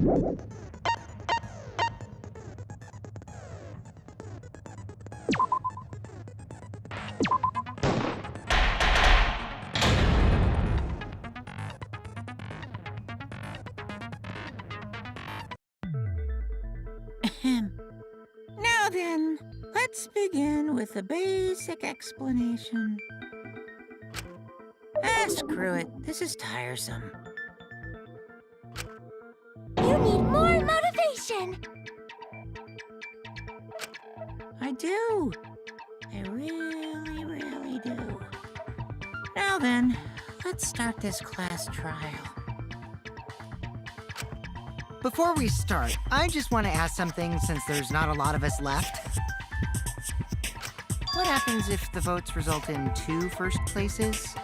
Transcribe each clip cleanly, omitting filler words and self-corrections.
Now then, let's begin with a basic explanation. Screw it. This is tiresome. You need more motivation! I do. I really, really do. Now then, let's start this class trial. Before we start, I just want to ask something since there's not a lot of us left. What happens if the votes result in 2 first places?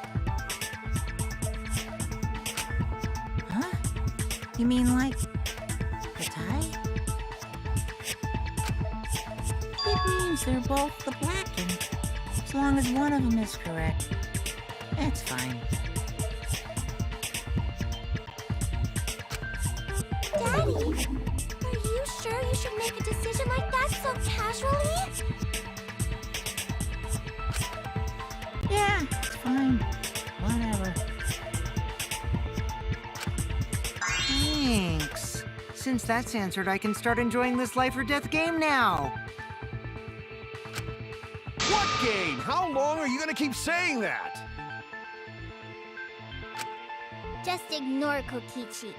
Huh? You mean like a tie? It means they're both the blackened. As long as one of them is correct, that's fine. Daddy, are you sure you should make a decision like that so casually? Yeah, it's fine. Whatever. Thanks. Since that's answered, I can start enjoying this life or death game now. What game? How long are you gonna keep saying that? Just ignore Kokichi.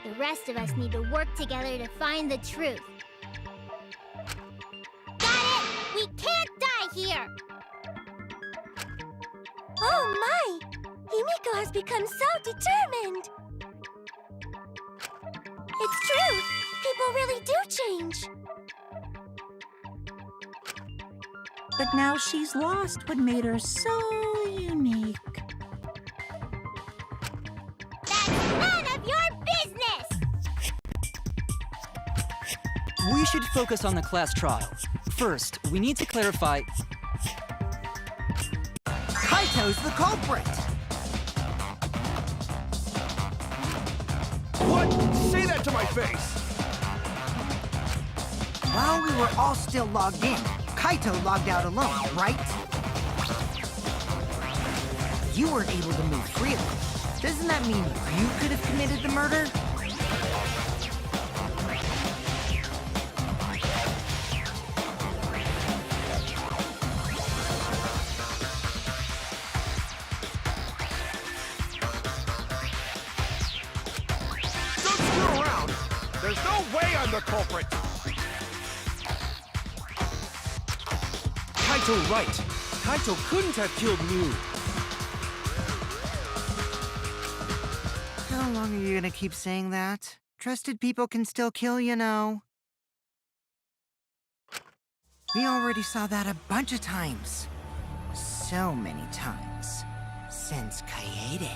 The rest of us need to work together to find the truth. Got it! We can't die here! Oh my! Himiko has become so determined! It's true! People really do change! But now she's lost what made her so unique. That's none of your business! We should focus on the class trial. First, we need to clarify... Kaito's the culprit! What? Say that to my face! While we were all still logged in, Kaito logged out alone, right? You were able to move freely. Doesn't that mean you could have committed the murder? Don't screw around! There's no way I'm the culprit! Kaito right. Kaito couldn't have killed Mew. How long are you gonna keep saying that? Trusted people can still kill, you know. We already saw that a bunch of times. So many times. Since Kaede.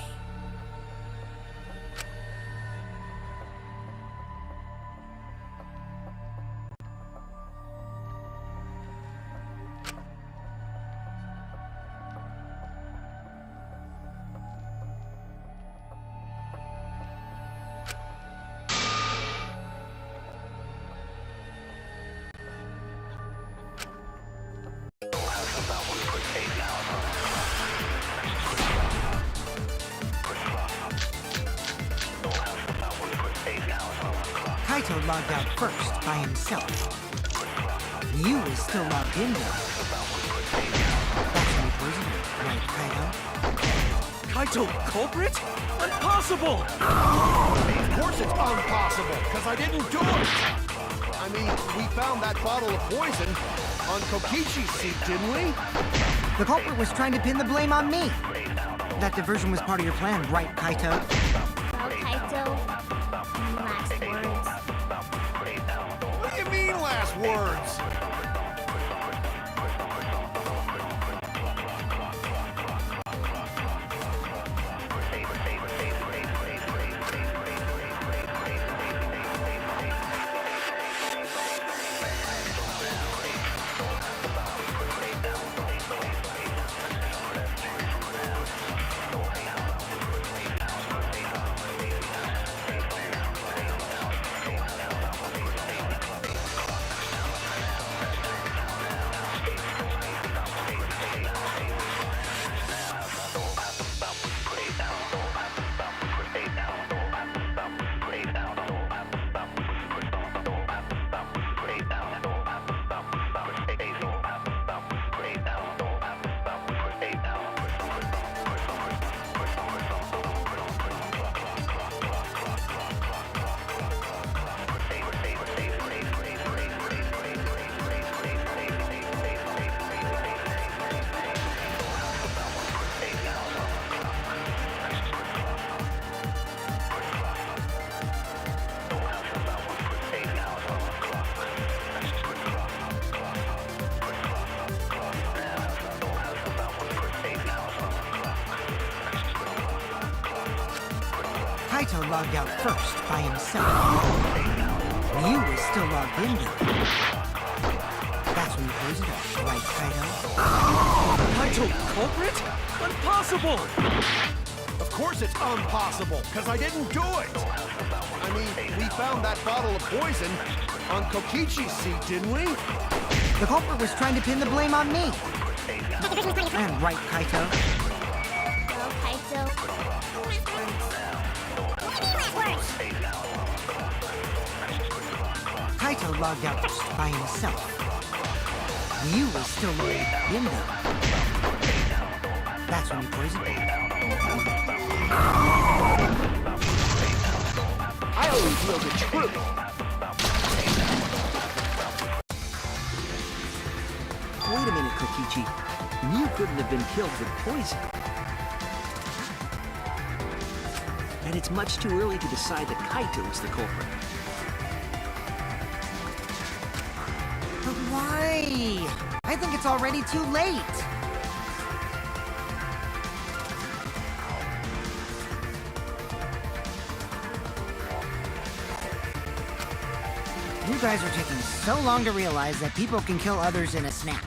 Kaito logged out first, by himself. You is still logged in, though. That's my person, right, Kaito? Kaito culprit? Impossible! Of course it's impossible, because I didn't do it! I mean, we found that bottle of poison on Kokichi's seat, didn't we? The culprit was trying to pin the blame on me. That diversion was part of your plan, right, Kaito? Well, Kaito, any last words? What do you mean, last words? Kaito logged out first by himself. You was still logged in though. That's when you poisoned her, right, Kaito? Kaito, culprit? Impossible! Of course it's impossible, because I didn't do it! I mean, we found that bottle of poison on Kokichi's seat, didn't we? The culprit was trying to pin the blame on me. And right, Kaito? Well, Kaito. Kaito logged out first by himself. You was still logged in though. That's when you poisoned her. I always know the truth! Wait a minute, Kokichi. You couldn't have been killed with poison. And it's much too early to decide that Kaito is the culprit. But why? I think it's already too late. You guys are taking so long to realize that people can kill others in a snap.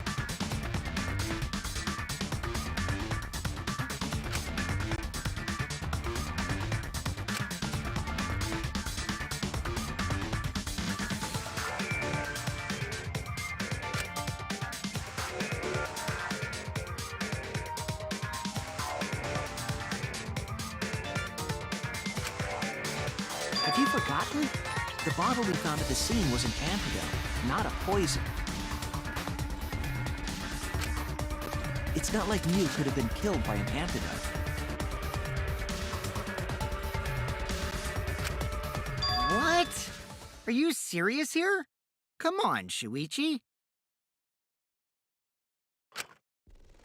Have you forgotten? The bottle we found at the scene was an antidote, not a poison. It's not like Mew could have been killed by an antidote. What? Are you serious here? Come on, Shuichi.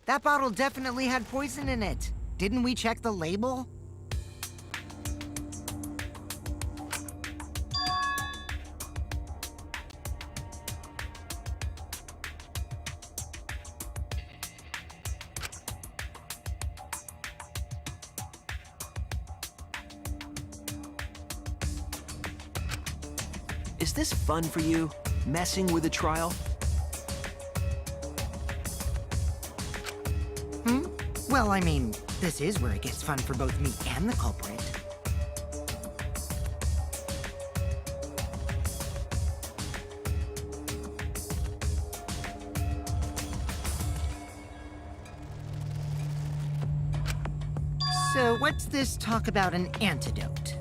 That bottle definitely had poison in it. Didn't we check the label? Is this fun for you? Messing with the trial? Well, I mean, this is where it gets fun for both me and the culprit. So, what's this talk about an antidote?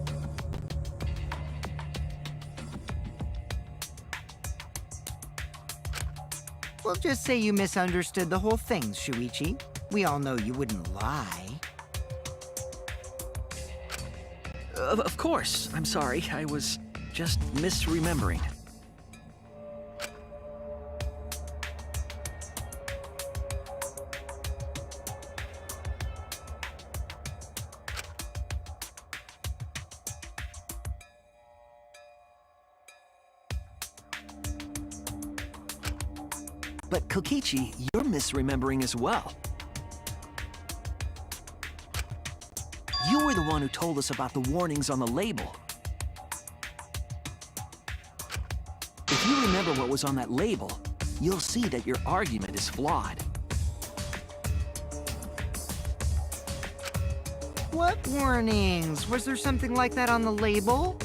Well, just say you misunderstood the whole thing, Shuichi. We all know you wouldn't lie. Of course. I'm sorry. I was just misremembering. But Kokichi, you're misremembering as well. You were the one who told us about the warnings on the label. If you remember what was on that label, you'll see that your argument is flawed. What warnings? Was there something like that on the label?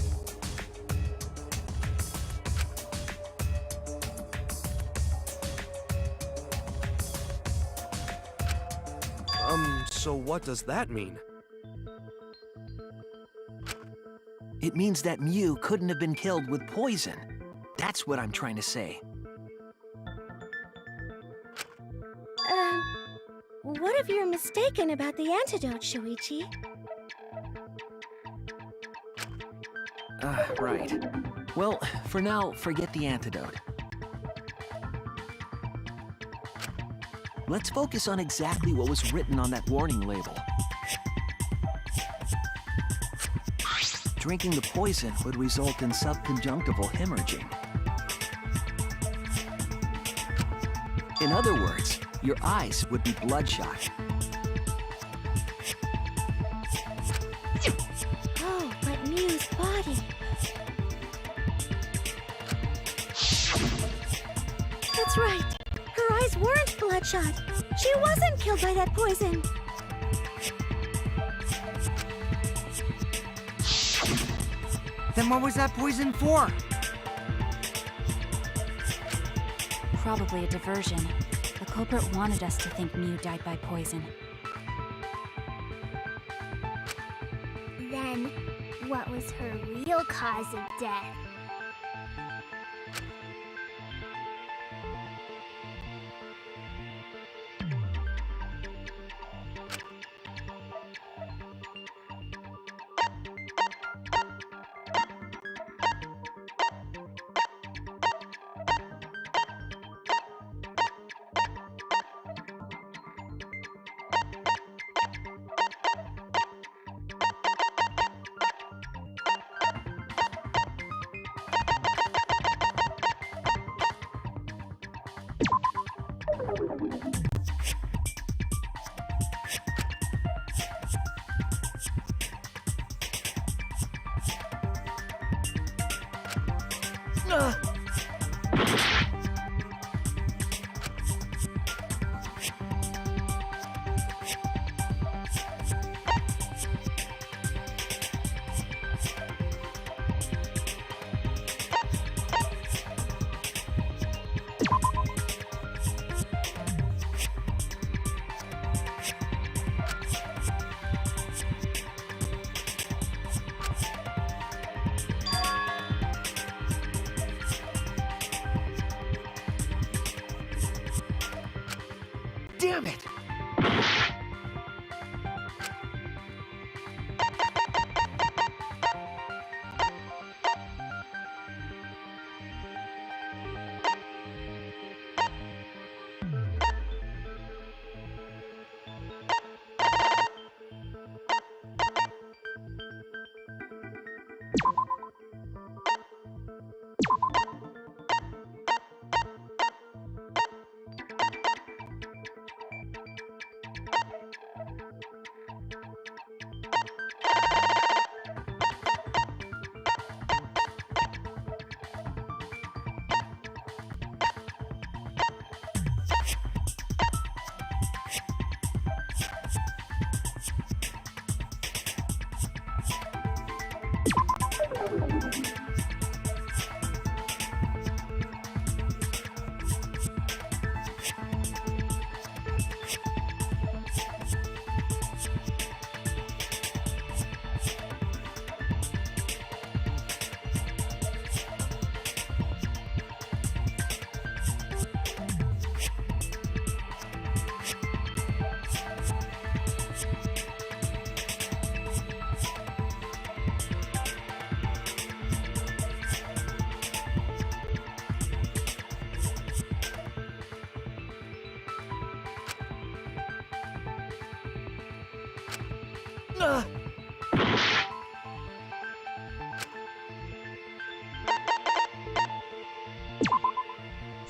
So what does that mean? It means that Mew couldn't have been killed with poison. That's what I'm trying to say. What if you're mistaken about the antidote, Shuichi? Right. Well, for now, forget the antidote. Let's focus on exactly what was written on that warning label. Drinking the poison would result in subconjunctival hemorrhaging. In other words, your eyes would be bloodshot. Oh, but shot. She wasn't killed by that poison. Then what was that poison for? Probably a diversion. The culprit wanted us to think Mew died by poison. Then, what was her real cause of death? Damn it!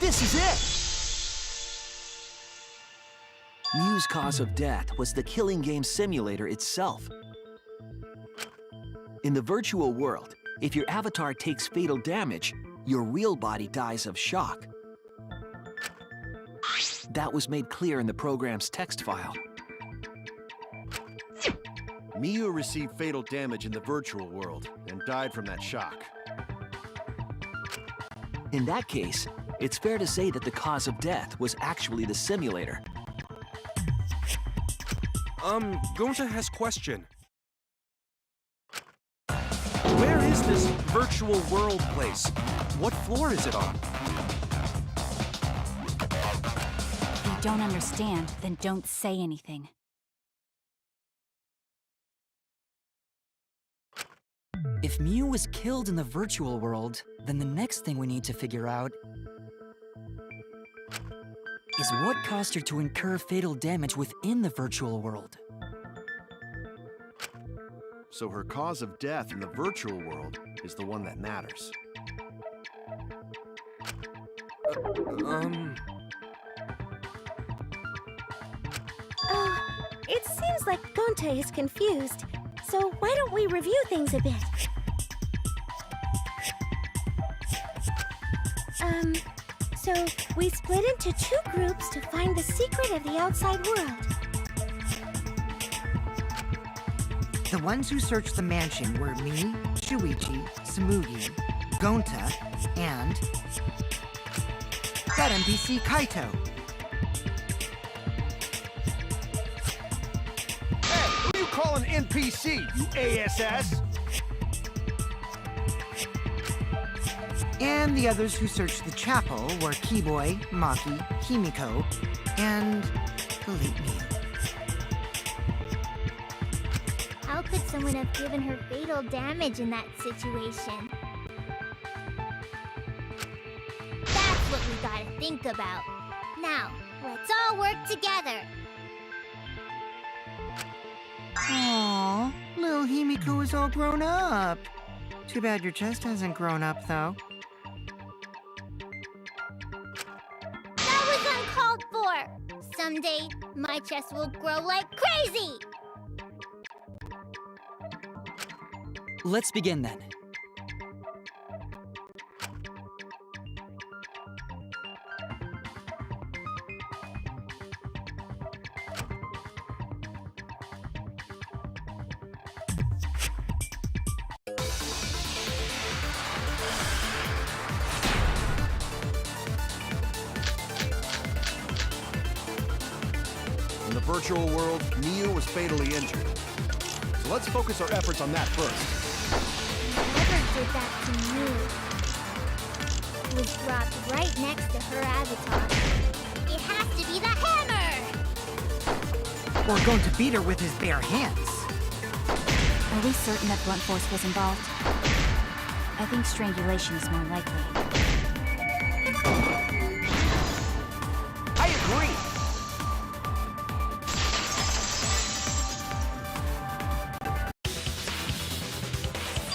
This is it! Mew's cause of death was the killing game simulator itself. In the virtual world, if your avatar takes fatal damage, your real body dies of shock. That was made clear in the program's text file. Miyu received fatal damage in the virtual world and died from that shock. In that case, it's fair to say that the cause of death was actually the simulator. Gonta has question. Where is this virtual world place? What floor is it on? If you don't understand, then don't say anything. If Mew was killed in the virtual world, then the next thing we need to figure out is what caused her to incur fatal damage within the virtual world. So her cause of death in the virtual world is the one that matters. It seems like Gonta is confused. So why don't we review things a bit? So So, we split into two groups to find the secret of the outside world. The ones who searched the mansion were me, Shuichi, Samugi, Gonta, and that NPC Kaito. Hey, who you call an NPC, you ASS? And the others who searched the chapel were Keyboy, Maki, Himiko, and the late Miu. How could someone have given her fatal damage in that situation? That's what we gotta think about. Now, let's all work together. Aww, little Himiko is all grown up. Too bad your chest hasn't grown up, though. That was uncalled for! Someday, my chest will grow like crazy! Let's begin then. In the virtual world, Miu was fatally injured. So let's focus our efforts on that first. Whoever did that to me was dropped right next to her avatar. It has to be the hammer! Or going to beat her with his bare hands. Are we certain that blunt force was involved? I think strangulation is more likely. I agree.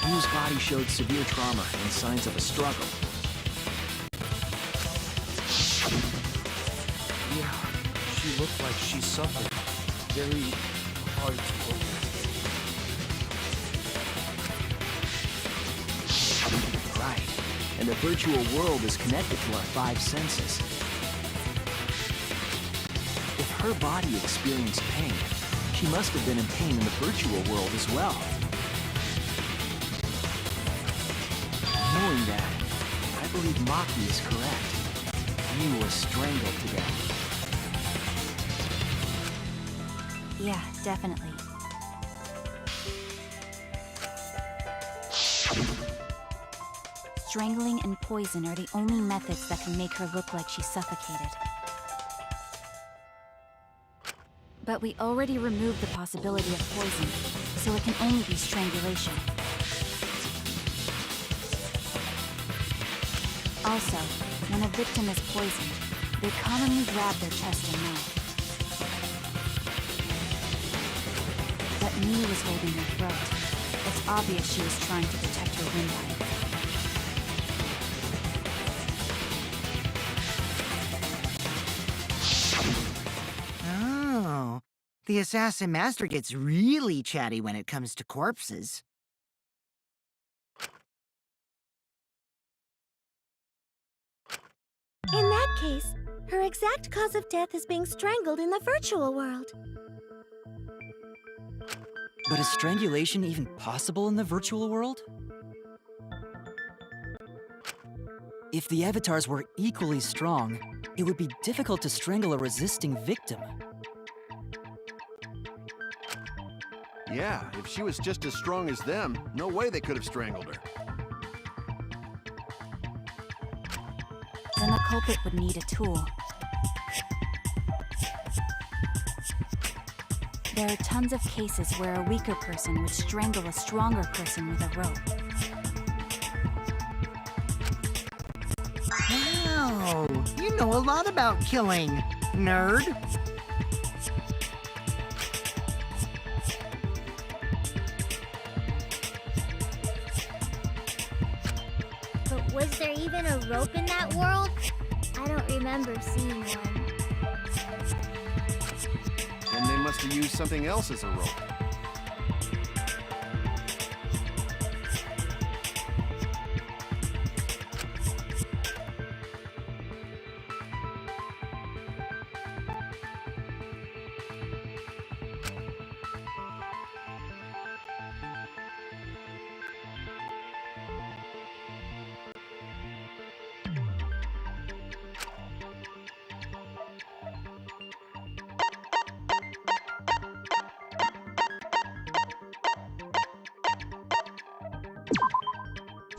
Miu's body showed severe trauma and signs of a struggle. Yeah, she looked like she suffered. Very hard to look at. Right. And the virtual world is connected to our five senses. If her body experienced pain, she must have been in pain in the virtual world as well. Knowing that, I believe Maki is correct. Miu was strangled to death. Yeah, definitely. Strangling and poison are the only methods that can make her look like she's suffocated. But we already removed the possibility of poison, so it can only be strangulation. Also, when a victim is poisoned, they commonly grab their chest and mouth. But Miu was holding her throat. It's obvious she was trying to protect her windpipe. Oh, the assassin master gets really chatty when it comes to corpses. In that case, her exact cause of death is being strangled in the virtual world. But is strangulation even possible in the virtual world? If the avatars were equally strong, it would be difficult to strangle a resisting victim. Yeah, if she was just as strong as them, no way they could have strangled her. Then the culprit would need a tool. There are tons of cases where a weaker person would strangle a stronger person with a rope. Wow, you know a lot about killing, nerd. But was there even a rope in that world? I don't remember seeing one. Then they must have used something else as a rope.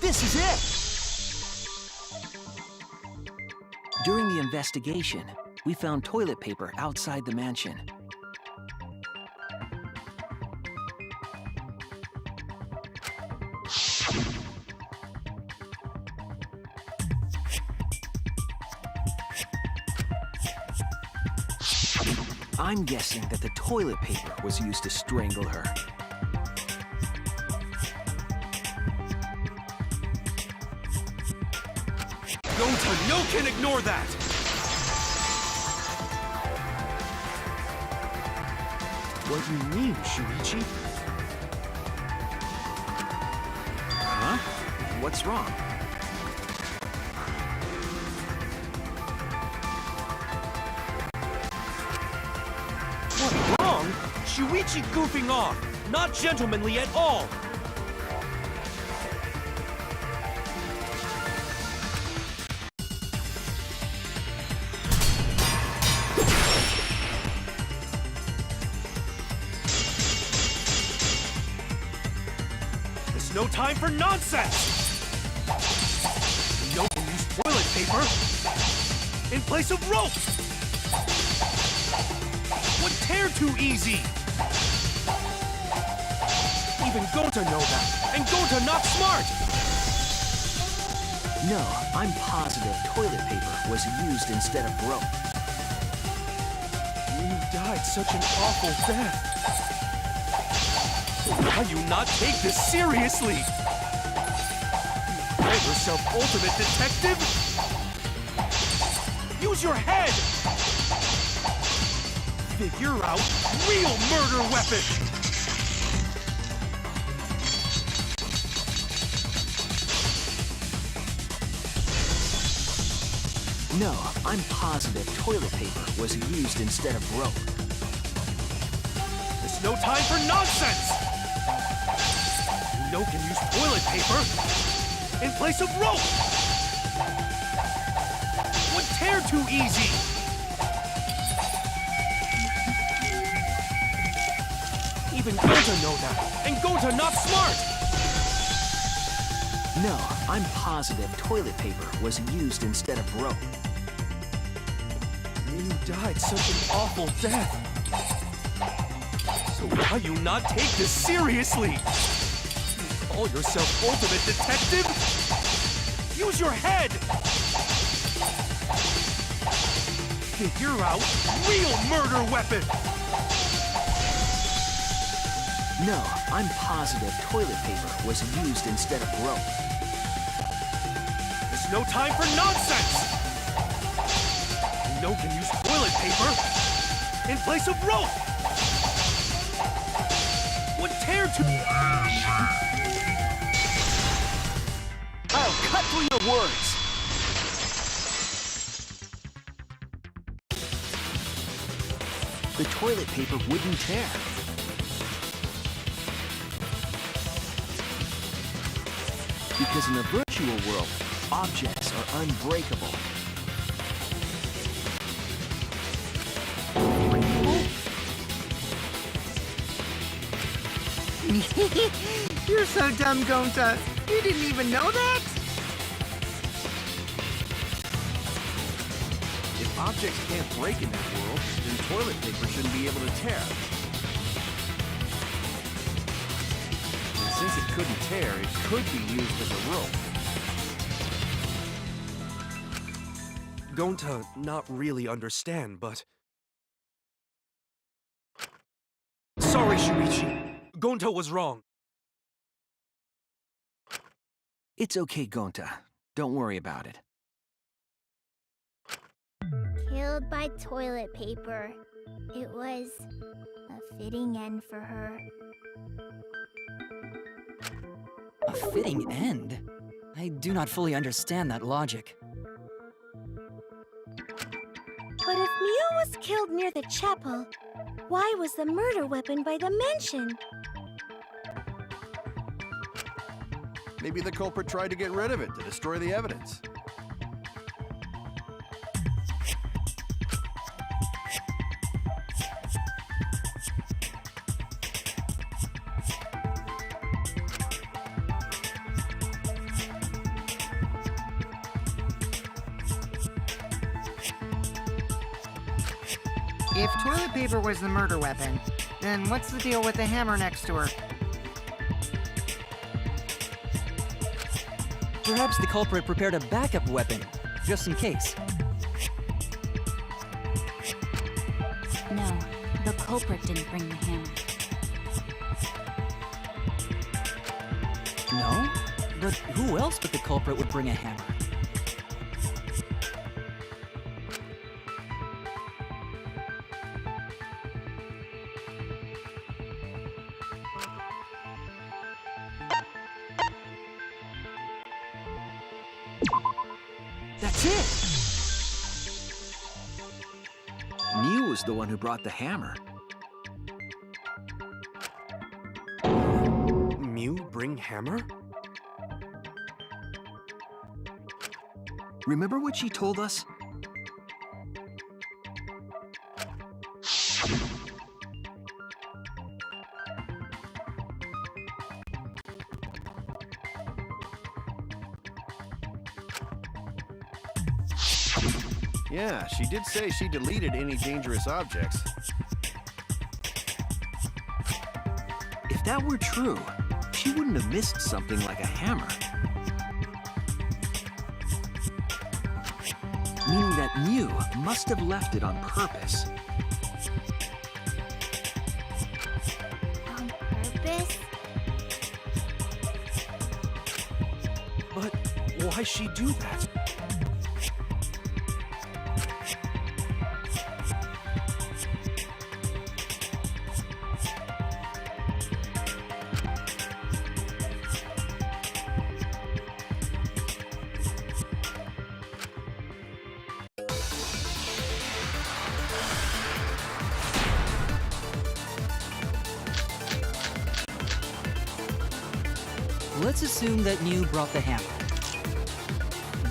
This is it! During the investigation, we found toilet paper outside the mansion. I'm guessing that the toilet paper was used to strangle her. Gonta, no can ignore that! What do you mean, Shuichi? Huh? What's wrong? What's wrong? Shuichi goofing off! Not gentlemanly at all! There's no time for nonsense! No can use toilet paper in place of rope! Would tear too easy! Even Gonta know that, and Gonta not smart! No, I'm positive toilet paper was used instead of rope. You died such an awful death. Why you not take this seriously? You call yourself ultimate detective? Use your head! Figure out real murder weapon! No, I'm positive toilet paper was used instead of rope. There's no time for nonsense! You know can use toilet paper in place of rope! Would tear too easy! Even Gonta know that, and Gonta not smart! No, I'm positive toilet paper was used instead of rope. You died such an awful death. So why you not take this seriously? You call yourself ultimate detective? Use your head! Figure out real murder weapon! No, I'm positive toilet paper was used instead of rope. There's no time for nonsense! You know can use toilet paper in place of rope! Would tear to... I'll cut through your words! The toilet paper wouldn't tear. Because in the virtual world, objects are unbreakable. You're so dumb, Gonta. You didn't even know that? If objects can't break in that world, then toilet paper shouldn't be able to tear. And since it couldn't tear, it could be used as a rope. Gonta not really understand, but... Sorry, Shuichi. Gonta was wrong. It's okay, Gonta. Don't worry about it. Killed by toilet paper. It was a fitting end for her. A fitting end? I do not fully understand that logic. But if Mew was killed near the chapel, why was the murder weapon by the mansion? Maybe the culprit tried to get rid of it to destroy the evidence. If toilet paper was the murder weapon, then what's the deal with the hammer next to her? Perhaps the culprit prepared a backup weapon, just in case. No, the culprit didn't bring the hammer. No? But who else but the culprit would bring a hammer? That's it! Mew was the one who brought the hammer. Mew bring hammer? Remember what she told us? Yeah, she did say she deleted any dangerous objects. If that were true, she wouldn't have missed something like a hammer. Meaning that Mew must have left it on purpose. On purpose? But why'd she do that? Let's assume that Mew brought the hammer.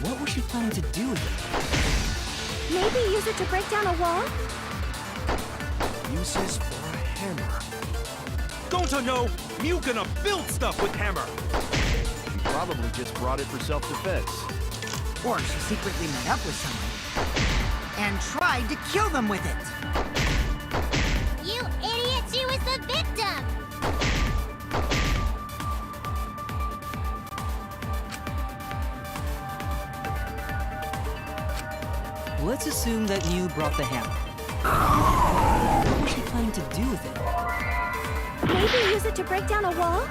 What was she planning to do with it? Maybe use it to break down a wall? Uses for a hammer. Don't I know? Mew gonna build stuff with hammer. She probably just brought it for self-defense. Or she secretly met up with someone and tried to kill them with it. You idiot! She was the victim! Let's assume that Mew brought the hammer. What was she planning to do with it? Maybe use it to break down a wall?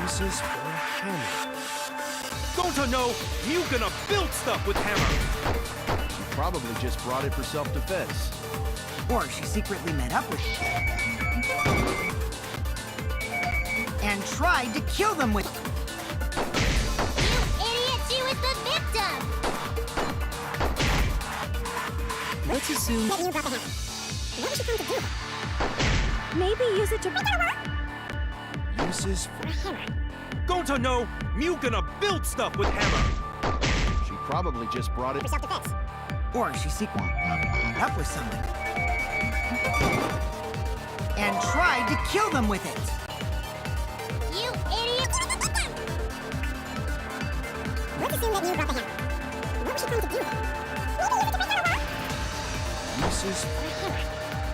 Uses for a hammer. Don't I know? Mew gonna build stuff with hammer. She probably just brought it for self-defense. Or she secretly met up with it and tried to kill them with it. You idiot! She was the victim! Let's assume... That you brought the hammer. What was she trying to do with it? Maybe use it to break down a wall? Uses for For a hammer. Don't I know? Mew gonna build stuff with hammer. She probably just brought it For self-defense. Or she secretly met up with someone and tried to kill them with it. You idiot! Let's assume that you brought the hammer. What was she trying to do with it? Maybe use it to break down a wall? Uses For a hammer.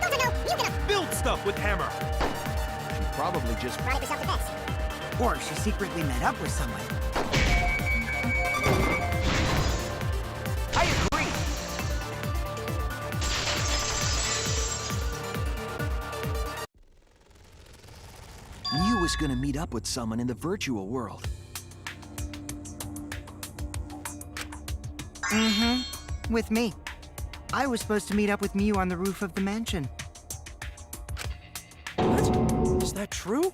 Don't I know? You gonna build stuff with hammer. She probably just brought it for self-defense. Or she secretly met up with someone. I agree. Mew was gonna meet up with someone in the virtual world. Mm-hmm. With me. I was supposed to meet up with Mew on the roof of the mansion. What? Is that true?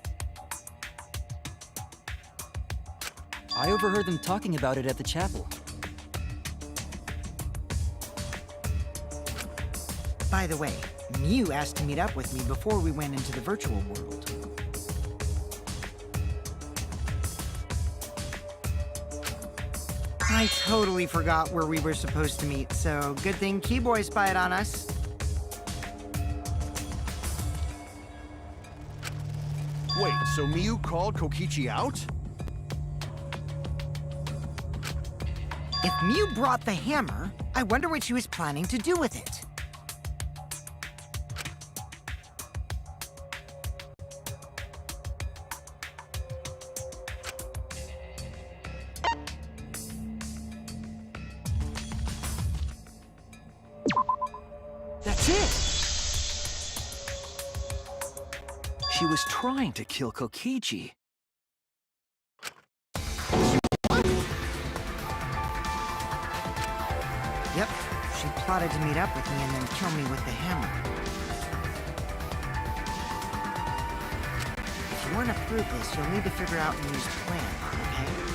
I overheard them talking about it at the chapel. By the way, Mew asked to meet up with me before we went into the virtual world. I totally forgot where we were supposed to meet, so good thing Keyboy spied on us. Wait, so Mew called Kokichi out? If Mew brought the hammer, I wonder what she was planning to do with it. it! She was trying to kill Kokichi. Yep, she plotted to meet up with me and then kill me with the hammer. If you want to prove this, you'll need to figure out Miu's plan, okay?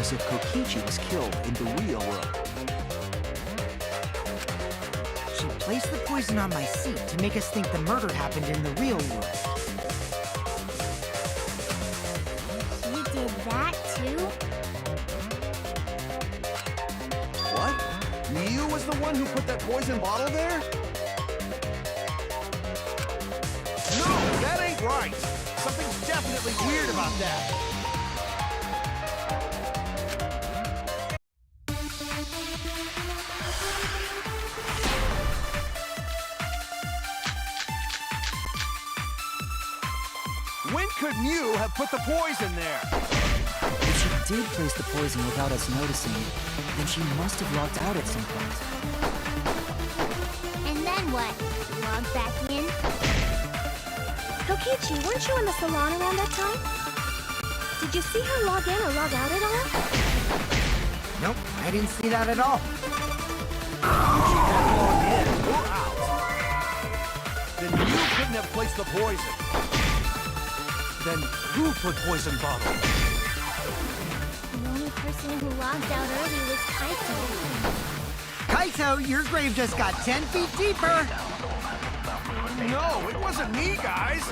as if Kokichi was killed in the real world. She placed the poison on my seat to make us think the murder happened in the real world. You did that too? What? Miu was the one who put that poison bottle there? No, that ain't right. Something's definitely weird about that. When could Miu have put the poison there? If she did place the poison without us noticing, then she must have logged out at some point. And then what? Log back in? Kokichi, weren't you in the salon around that time? Did you see her log in or log out at all? Nope, I didn't see that at all. She had logged in or out. Then Miu couldn't have placed the poison. Then who put poison bottle? The only person who logged out early was Kaito. Kaito, your grave just got 10 feet deeper! No, it wasn't me, guys.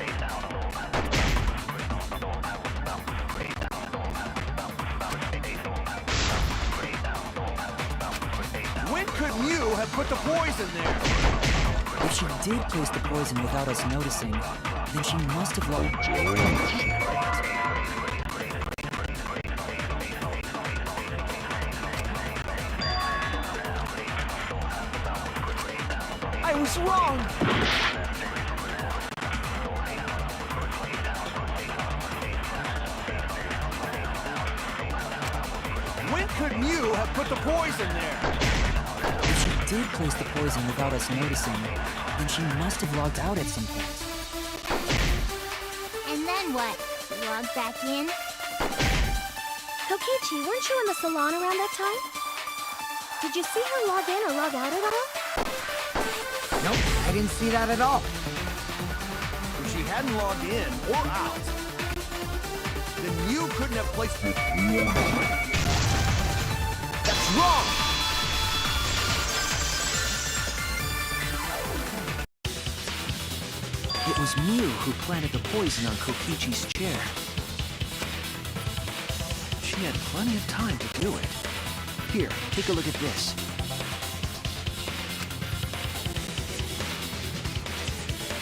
When could Miu have put the poison there? If she did place the poison without us noticing, then she must have logged. I was wrong! When could Miu have put the poison there? If she did place the poison without us noticing, then she must have logged out at some point. And then what? Log back in? Kokichi, weren't you in the salon around that time? Did you see her log in or log out at all? Nope, I didn't see that at all. If she hadn't logged in or out, then Miu couldn't have placed the... That's wrong! It was Miu who planted the poison on Kokichi's chair. She had plenty of time to do it. Here, take a look at this.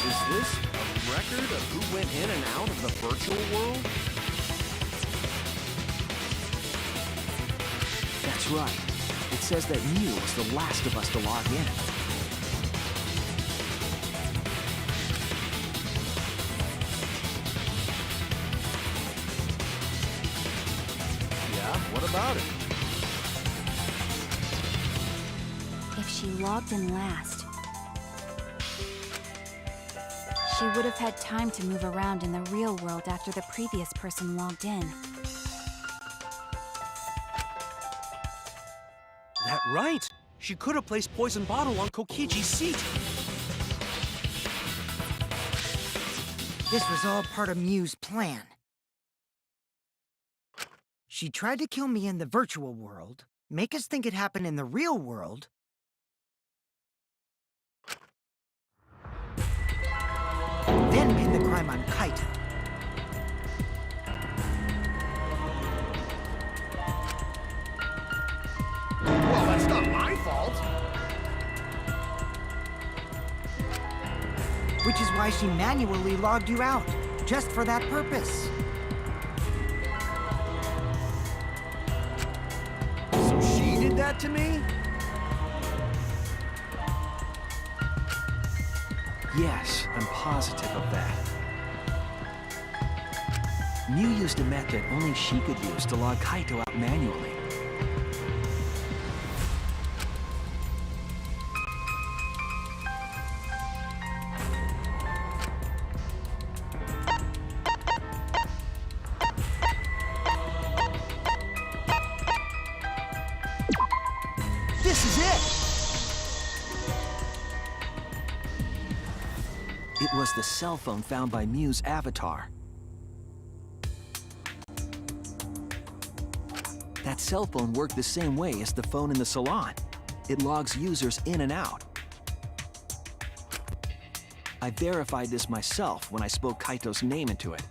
Is this a record of who went in and out of the virtual world? That's right. It says that Miu was the last of us to log in. Yeah, what about it? If she logged in last, she would have had time to move around in the real world after the previous person logged in. That right. She could have placed poison bottle on Kokichi's seat. This was all part of Miu's plan. She tried to kill me in the virtual world, make us think it happened in the real world, then pin the crime on Kaito. Well, that's not my fault. Which is why she manually logged you out, just for that purpose. So she did that to me? Yes, I'm positive of that. Miu used a method only she could use to log Kaito out manually. This is it! It was the cell phone found by Miu's avatar. That That cell phone worked the same way as the phone in the salon. It logs users in and out. I verified this myself when I spoke Kaito's name into it.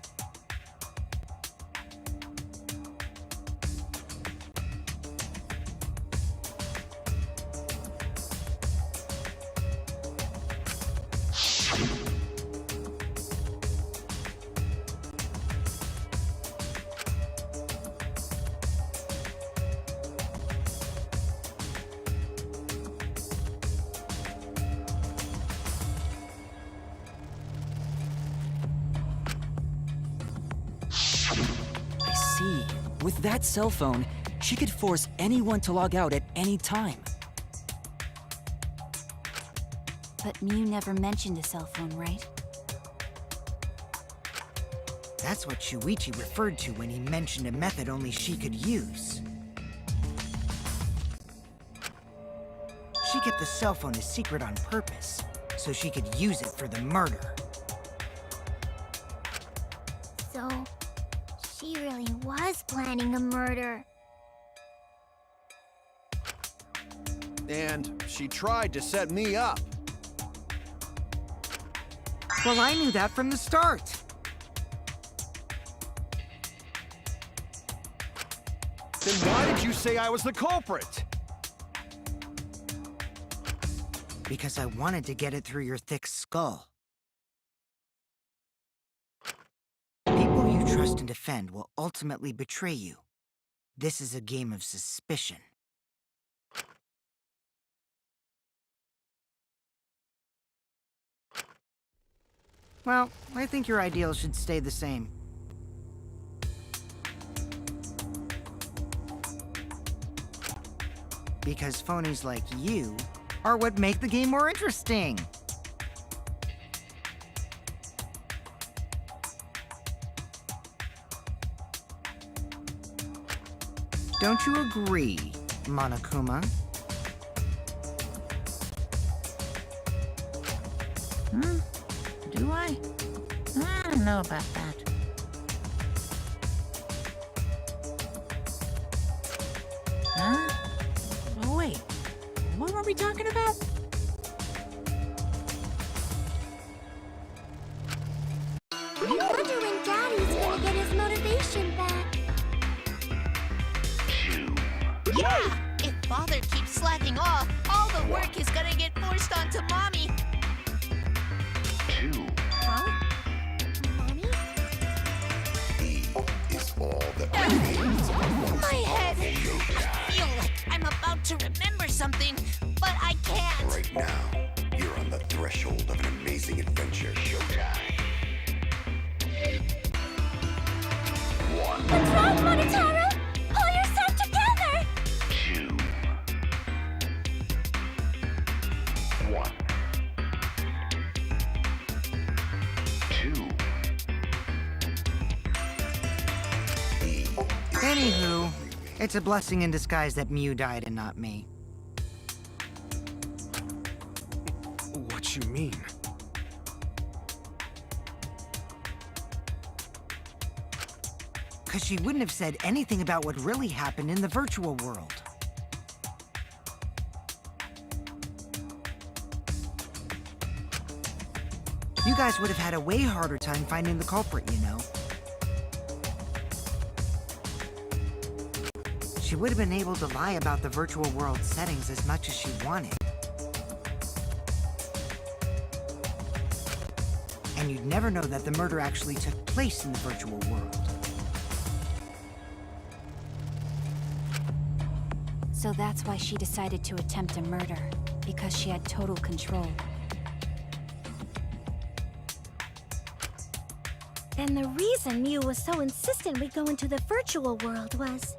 With that cell phone, she could force anyone to log out at any time. But Mew never mentioned a cell phone, right? That's what Shuichi referred to when he mentioned a method only she could use. She kept the cell phone a secret on purpose, so she could use it for the murder. So, she really was planning a murder. And she tried to set me up. Well, I knew that from the start. Then why did you say I was the culprit? Because I wanted to get it through your thick skull. People you trust and defend will ultimately betray you. This is a game of suspicion. Well, I think your ideals should stay the same. Because phonies like you are what make the game more interesting. Don't you agree, Monokuma? Do I? I don't know about that. Huh? Oh, wait. What were we talking about? I wonder when Daddy's gonna get his motivation back. Yeah! If Father keeps slacking off, all the work is gonna get forced onto Mommy. Huh? Mommy? Is all that My head! I feel like I'm about to remember something, but I can't. right now. You're on the threshold of an amazing adventure. Showtime. What's wrong, Monotaro? Pull yourself together! 2, 1, 2. Anywho, it's a blessing in disguise that Mew died and not me. What you mean? Because she wouldn't have said anything about what really happened in the virtual world. You guys would have had a way harder time finding the culprit, you know. She would have been able to lie about the virtual world settings as much as she wanted. And you'd never know that the murder actually took place in the virtual world. So that's why she decided to attempt a murder, because she had total control. And the reason Mew was so insistent we go into the virtual world was...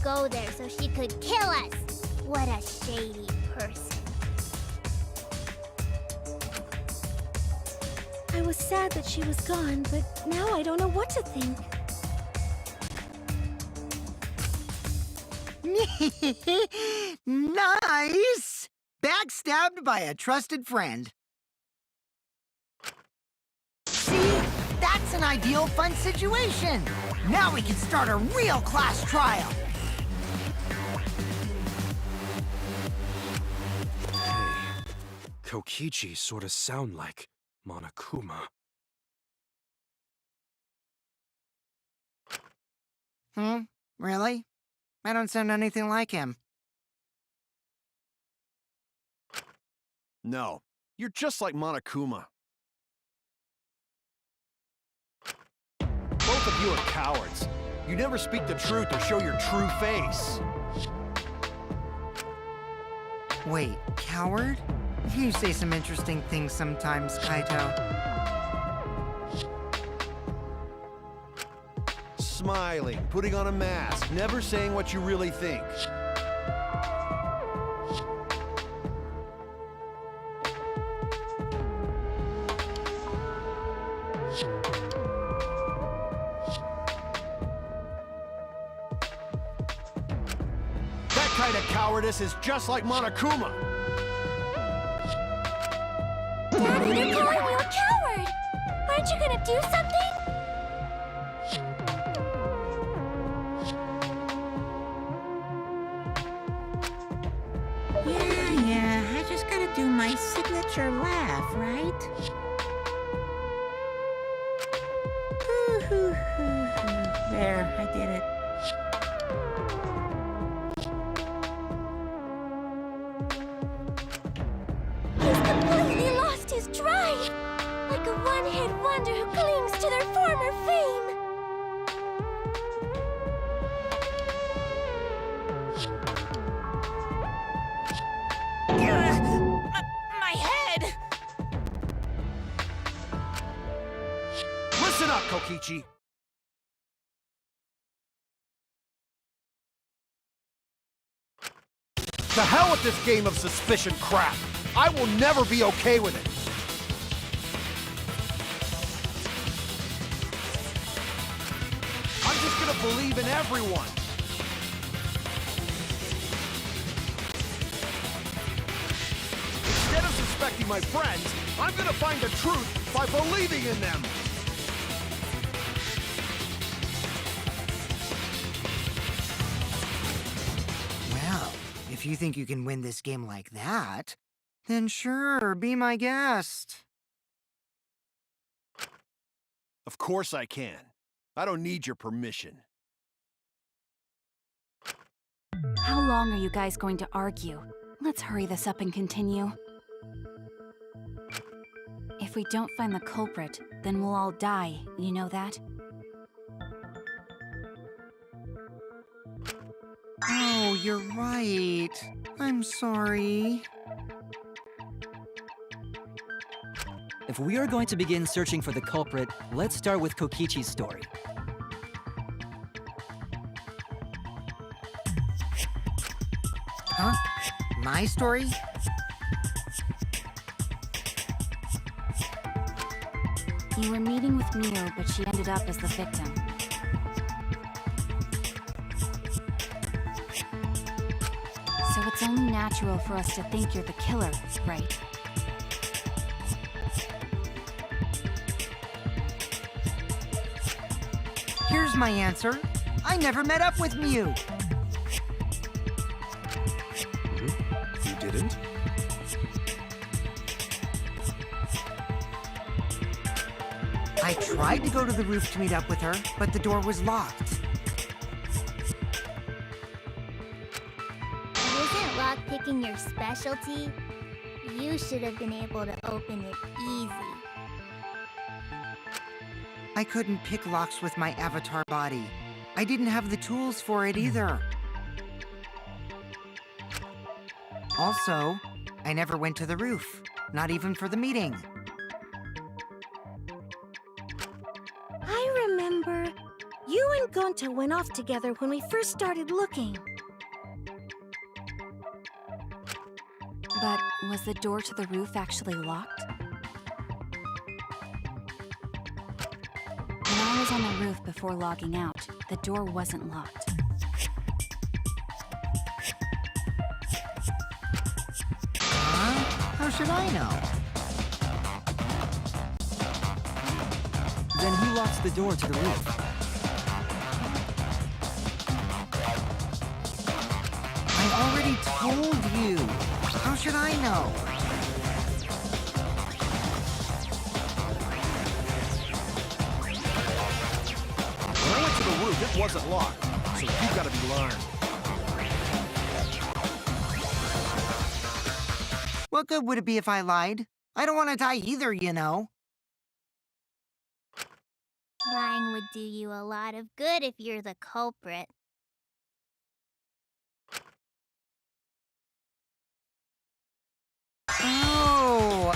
go there so she could kill us. What a shady person. I was sad that she was gone, but now I don't know what to think. Nice! Backstabbed by a trusted friend. See? That's an ideal fun situation! Now we can start a real class trial! Hey, Kokichi sorta sound like Monokuma. Really? I don't sound anything like him. No, you're just like Monokuma. Both of you are cowards. You never speak the truth or show your true face. Wait, coward? You say some interesting things sometimes, Kaito. Smiling, putting on a mask, never saying what you really think. That kind of cowardice is just like Monokuma. Daddy, they're calling you a coward! Aren't you gonna do something? Yeah, I just gotta do my signature laugh, right? There, I did it. He's completely lost his drive! Like a one-hit wonder who clings to their former fame! My head! Listen up, Kokichi. To hell with this game of suspicion crap! I will never be okay with it! I'm just gonna believe in everyone! Instead of suspecting my friends, I'm gonna find the truth by believing in them! Well, if you think you can win this game like that, then sure, be my guest. Of course I can. I don't need your permission. How long are you guys going to argue? Let's hurry this up and continue. If we don't find the culprit, then we'll all die, you know that? Oh, you're right. I'm sorry. If we are going to begin searching for the culprit, let's start with Kokichi's story. Huh? My story? You were meeting with Mio, but she ended up as the victim. So it's only natural for us to think you're the killer, right? Here's my answer. I never met up with Mew. You didn't? I tried to go to the roof to meet up with her, but the door was locked. Isn't lockpicking your specialty? You should have been able to open it easy. I couldn't pick locks with my avatar body. I didn't have the tools for it either. Also, I never went to the roof, not even for the meeting. I remember. You and Gonta went off together when we first started looking. But was the door to the roof actually locked? When I was on the roof before logging out, the door wasn't locked. Huh? How should I know? Then who locks the door to the roof? I already told you. How should I know? When I went to the roof, it wasn't locked, so you've got to be lying. What good would it be if I lied? I don't want to die either, you know. Lying would do you a lot of good if you're the culprit. Oh,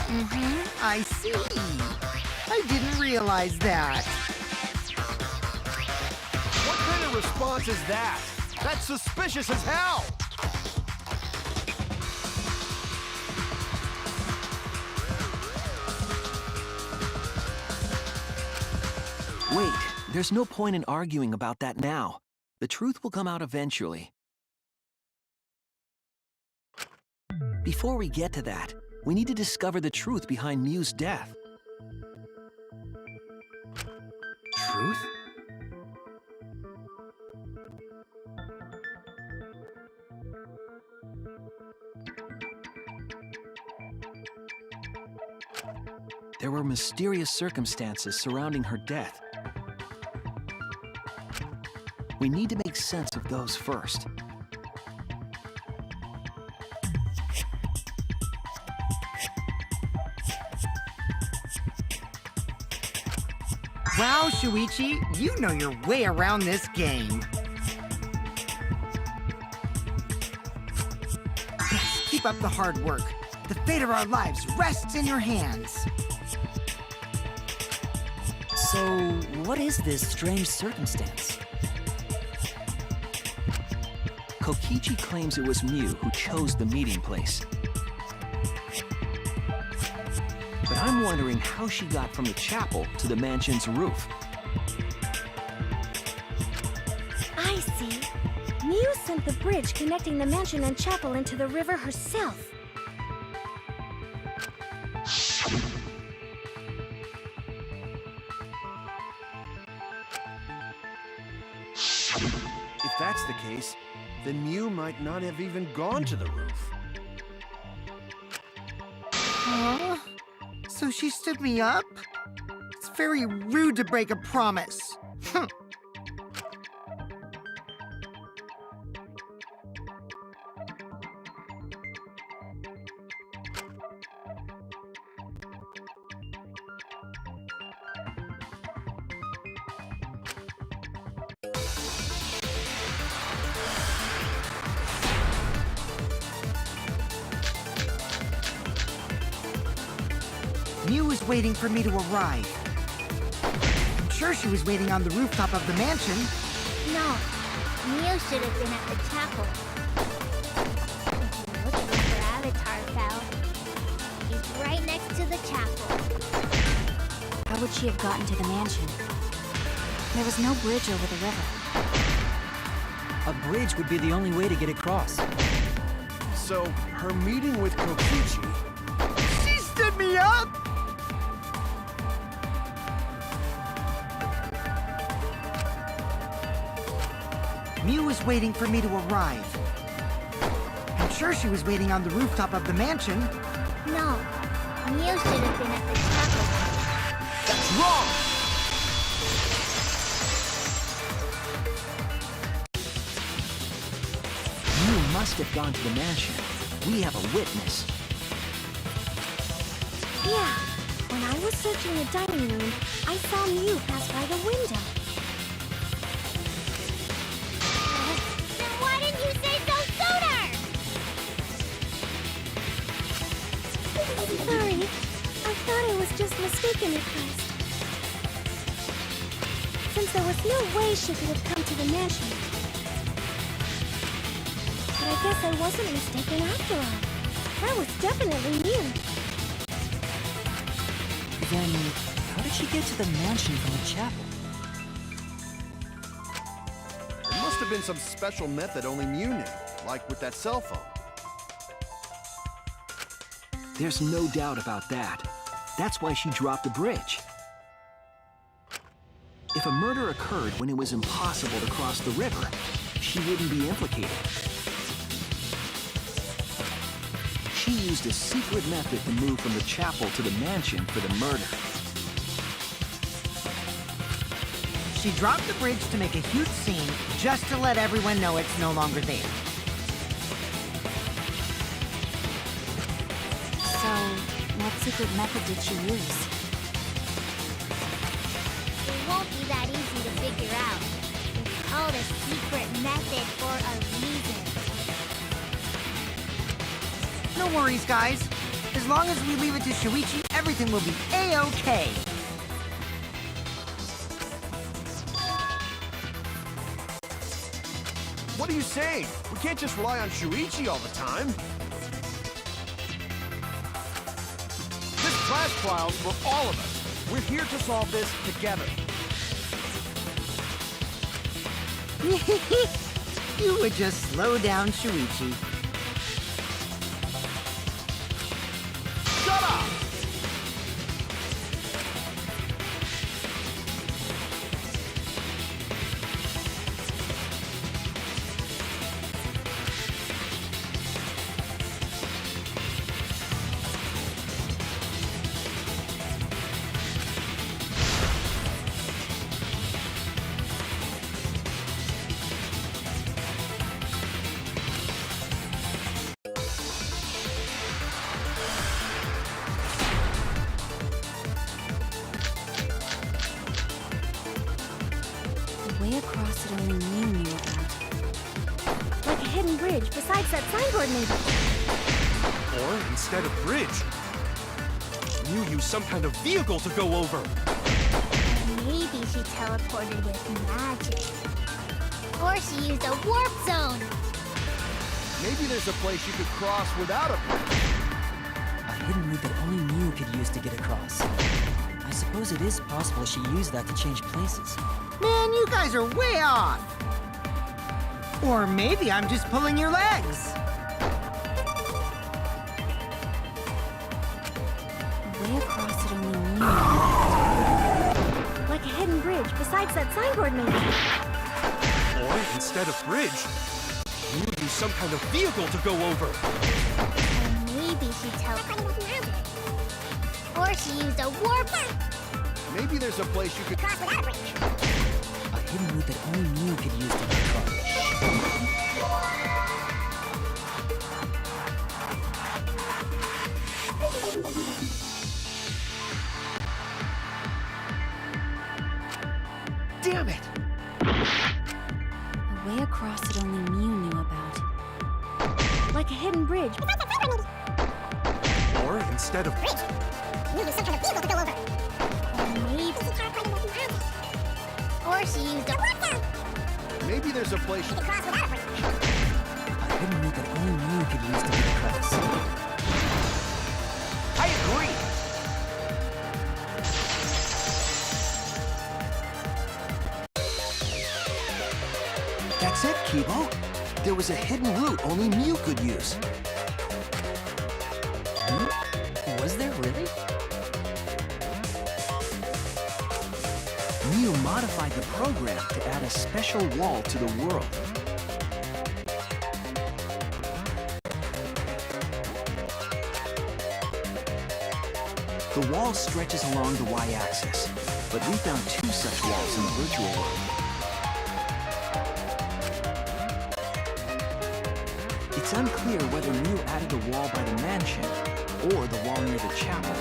I see. I didn't realize that. What kind of response is that? That's suspicious as hell! Wait, there's no point in arguing about that now. The truth will come out eventually. Before we get to that, we need to discover the truth behind Mew's death. Truth? There were mysterious circumstances surrounding her death. We need to make sense of those first. Wow, Shuichi, you know your way around this game. Yes, keep up the hard work. The fate of our lives rests in your hands. So, what is this strange circumstance? Kokichi claims it was Mew who chose the meeting place. But I'm wondering how she got from the chapel to the mansion's roof. I see. Mew sent the bridge connecting the mansion and chapel into the river herself. If that's the case, then Mew might not have even gone to the roof. Huh? So she stood me up? It's very rude to break a promise. Mew was waiting for me to arrive. I'm sure she was waiting on the rooftop of the mansion. No, Mew should have been at the chapel. Look where Avatar fell. He's right next to the chapel. How would she have gotten to the mansion? There was no bridge over the river. A bridge would be the only way to get across. So, her meeting with Kokichi... She stood me up! Mew was waiting for me to arrive. I'm sure she was waiting on the rooftop of the mansion. No, Mew should have been at the chapel. That's wrong! Mew must have gone to the mansion. We have a witness. Yeah, when I was searching the dining room, I saw Mew pass by the window. Then why didn't you say so sooner? Sorry, I thought I was just mistaken at first. since there was no way she could have come to the mansion. But I guess I wasn't mistaken after all. That was definitely Mew. Then, how did she get to the mansion from the chapel? There must have been some special method only Mew knew, like with that cell phone. There's no doubt about that. That's why she dropped the bridge. If a murder occurred when it was impossible to cross the river, she wouldn't be implicated. She used a secret method to move from the chapel to the mansion for the murder. She dropped the bridge to make a huge scene, just to let everyone know it's no longer there. So, what secret method did she use? It won't be that easy to figure out. It's called a secret method for a reason. No worries, guys. As long as we leave it to Shuichi, everything will be A-OK. What are you saying? We can't just rely on Shuichi all the time. This class trial's for all of us. We're here to solve this together. You would just slow down Shuichi. Shut up! The way across it only Mew knew about. Like a hidden bridge besides that signboard maybe. Or instead of bridge, Mew used some kind of vehicle to go over. Maybe she teleported with magic. Or she used a warp zone. Maybe there's a place you could cross without a bridge. A hidden route that only Mew could use to get across. I suppose it is possible she used that to change places. Man, you guys are way off. Or maybe I'm just pulling your legs. The way across it only Mew knew about. Like a hidden bridge besides that signboard maybe. Or instead of bridge, Mew used some kind of vehicle to go over. Or maybe she teleported with magic. Or she used a warp zone. Maybe there's a place you could Cross without a bridge. A hidden route that only Mew could use to get across. Damn it! The way across it only Mew knew about. Like a hidden bridge. Or instead of Bridge. You used some kind of vehicle to go over. Or maybe she teleported with magic. Or she used a warp zone. Maybe there's a place You could cross without a bridge. A hidden route that only Mew could use to get across. I agree. That's it, Kibo. There was a hidden route only Mew could use. Was there really? Mew modified the program to add a special wall to the world. The wall stretches along the y-axis, but we found 2 such walls in the virtual world. It's unclear whether Mew added the wall by the mansion or the wall near the chapel.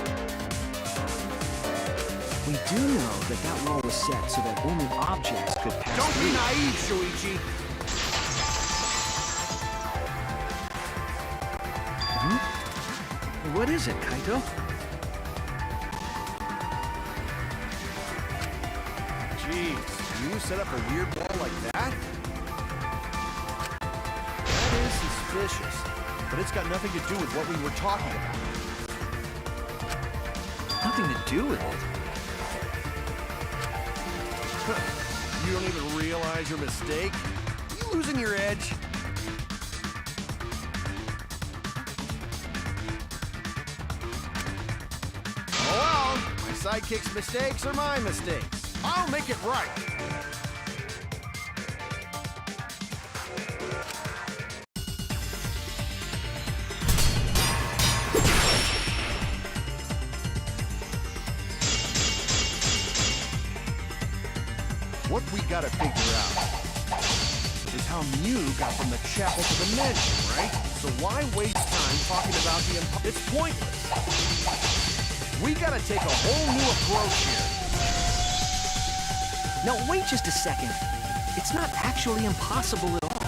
We do know that that wall was set so that only objects could pass Don't through. be naive, Shuichi. What is it, Kaito? Jeez. You set up a weird wall like that? That is suspicious, but it's got nothing to do with what we were talking about. Nothing to do with it. You don't even realize your mistake? You losing your edge? Oh well, my sidekick's mistakes are my mistakes. I'll make it right. What we gotta figure out is how Mew got from the chapel to the mansion, right? So why waste time talking about the It's pointless. We gotta take a whole new approach here. Now, wait just a second. It's not actually impossible at all.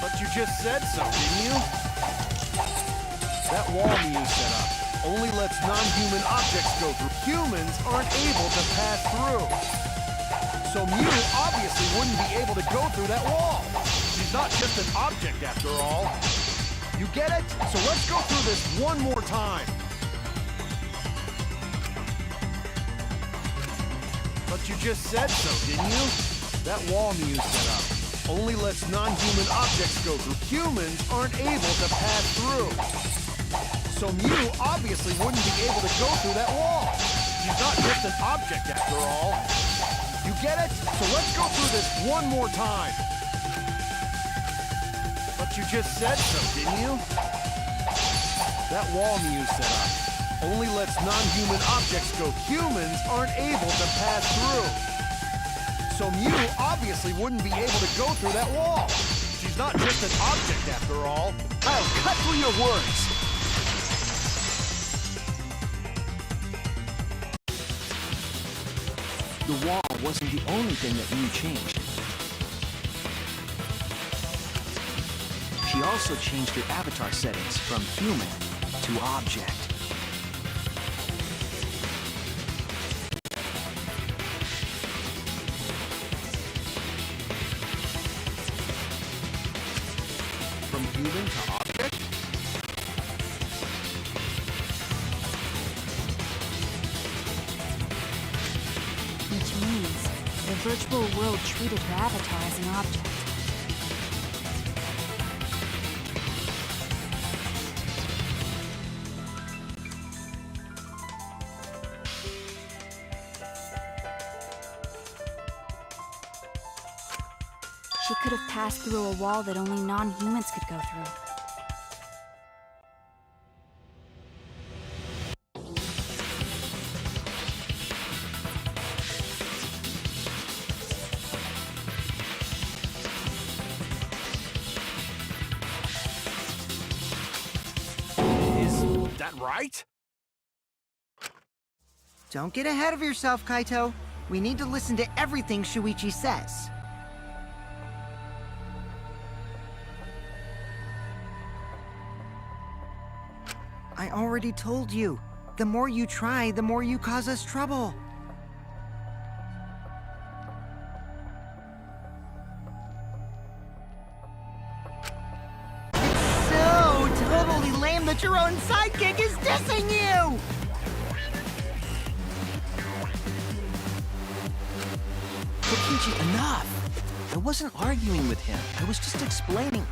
But you just said so, didn't you? That wall Mew set up only lets non-human objects go through. Humans aren't able to pass through. So Mew obviously wouldn't be able to go through that wall. She's not just an object after all. You get it? So let's go through this one more time. But you just said so, didn't you? That wall Mew set up only lets non-human objects go through. Humans aren't able to pass through. So Mew obviously wouldn't be able to go through that wall. She's not just an object after all. You get it? So let's go through this one more time. But you just said so, didn't you? That wall Mew set up only lets non-human objects go. Humans aren't able to pass through. So Mew obviously wouldn't be able to go through that wall. She's not just an object after all. I'll cut through your words. The wall wasn't the only thing that Mew changed. She also changed her avatar settings from human to object. From human to object? Which means the virtual world treated her avatar as an object. She could have passed through a wall that only non-humans could go through. Is that right? Don't get ahead of yourself, Kaito. We need to listen to everything Shuichi says. I already told you. The more you try, the more you cause us trouble. It's so totally lame that your own sidekick is dissing you! Kokichi, enough! I wasn't arguing with him. I was just explaining.